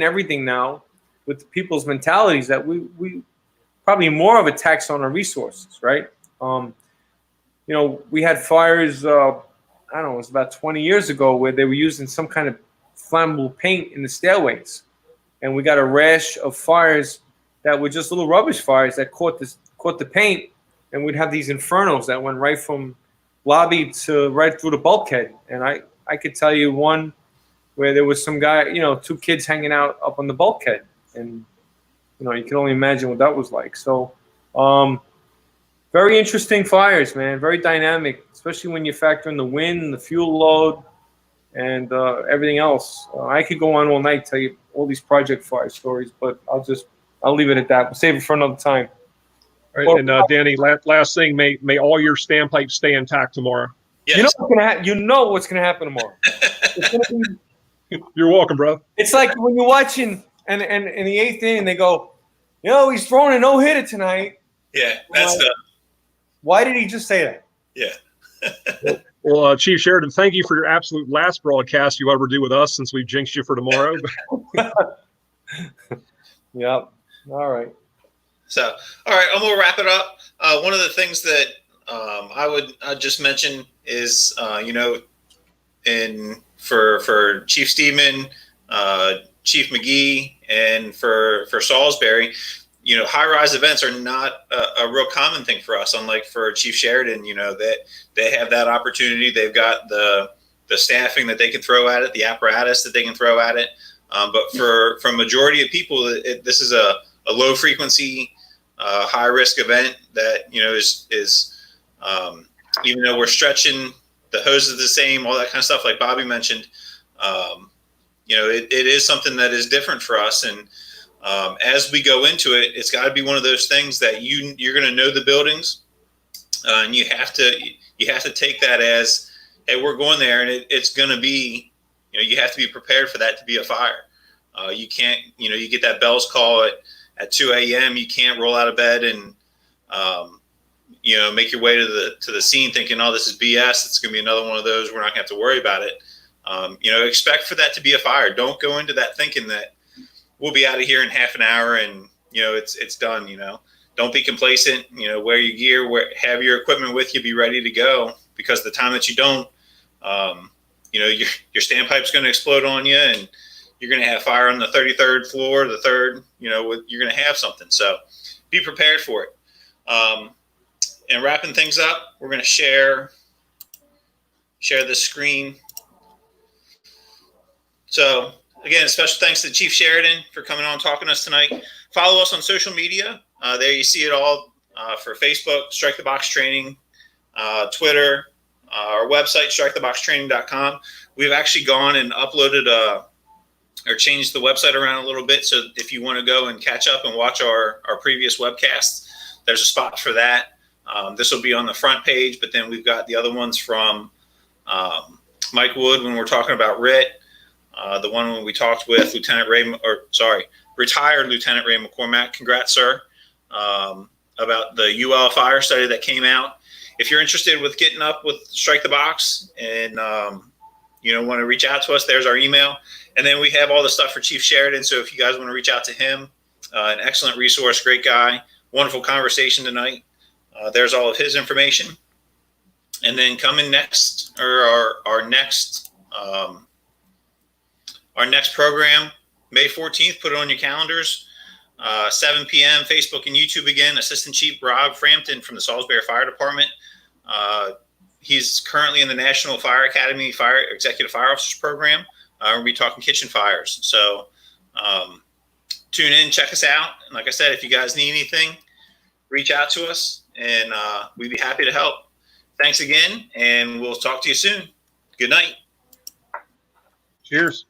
Speaker 7: everything now with people's mentalities, that we probably more of a tax on our resources, right? We had fires, I don't know, it was about 20 years ago, where they were using some kind of flammable paint in the stairways. And we got a rash of fires that were just little rubbish fires that caught the paint. And we'd have these infernos that went right from lobby to right through the bulkhead. And I could tell you one where there was some guy, 2 kids hanging out up on the bulkhead. And, you can only imagine what that was like. So, very interesting fires, man. Very dynamic, especially when you factor in the wind, the fuel load, and everything else. I could go on all night, tell you all these project fire stories, but I'll leave it at that. We'll save it for another time.
Speaker 5: All right, and Danny, last thing, may all your standpipes stay intact tomorrow.
Speaker 1: yes.
Speaker 7: You know what's gonna happen tomorrow. It's gonna be,
Speaker 5: You're welcome, bro.
Speaker 7: it's like when you're watching and in the 8th inning they go, he's throwing a no-hitter tonight.
Speaker 1: Yeah, that's
Speaker 7: Why did he just say that?
Speaker 1: yeah.
Speaker 5: Well, Chief Sheridan, thank you for your absolute last broadcast you ever do with us, since we've jinxed you for tomorrow.
Speaker 7: Yep. All right.
Speaker 1: So, all right, I'm gonna wrap it up. One of the things that I'd just mention is, for Chief Steedman, Chief McGee, and for Salisbury, high-rise events are not a real common thing for us. Unlike for Chief Sheridan, that they have that opportunity. They've got the staffing that they can throw at it, the apparatus that they can throw at it. But for a majority of people, this is a low-frequency, high-risk event that is even though we're stretching the hoses the same, all that kind of stuff, like Bobby mentioned. It is something that is different for us, and as we go into it, it's got to be one of those things that you're going to know the buildings, and you have to take that as, hey, we're going there, and it's going to be, you have to be prepared for that to be a fire. You can't, you get that Bell's call at 2 a.m. You can't roll out of bed and make your way to the scene thinking, oh, this is BS. It's going to be another one of those. We're not going to have to worry about it. Expect for that to be a fire. Don't go into that thinking that we'll be out of here in half an hour and it's done. Don't be complacent. Wear your gear, have your equipment with you, be ready to go, because the time that you don't, your standpipe's going to explode on you, and you're going to have fire on the 33rd floor, the third. You're going to have something. So be prepared for it. And wrapping things up, we're going to share the screen. So again, special thanks to Chief Sheridan for coming on and talking to us tonight. Follow us on social media. There you see it all for Facebook, Strike the Box Training, Twitter, our website, striketheboxtraining.com. We've actually gone and uploaded or changed the website around a little bit. So if you want to go and catch up and watch our previous webcasts, there's a spot for that. This will be on the front page, but then we've got the other ones from Mike Wood when we're talking about RIT. The one when we talked with retired Lieutenant Ray McCormack. Congrats, sir, about the UL fire study that came out. If you're interested with getting up with Strike the Box and want to reach out to us, there's our email. And then we have all the stuff for Chief Sheridan. So if you guys want to reach out to him, an excellent resource, great guy, wonderful conversation tonight. There's all of his information. And then coming next, or our next program, May 14th, put it on your calendars. 7 p.m. Facebook and YouTube again. Assistant Chief Rob Frampton from the Salisbury Fire Department. He's currently in the National Fire Academy Executive Fire Officers Program. We'll be talking kitchen fires. So tune in, check us out. And like I said, if you guys need anything, reach out to us, and we'd be happy to help. Thanks again, and we'll talk to you soon. Good night.
Speaker 5: Cheers.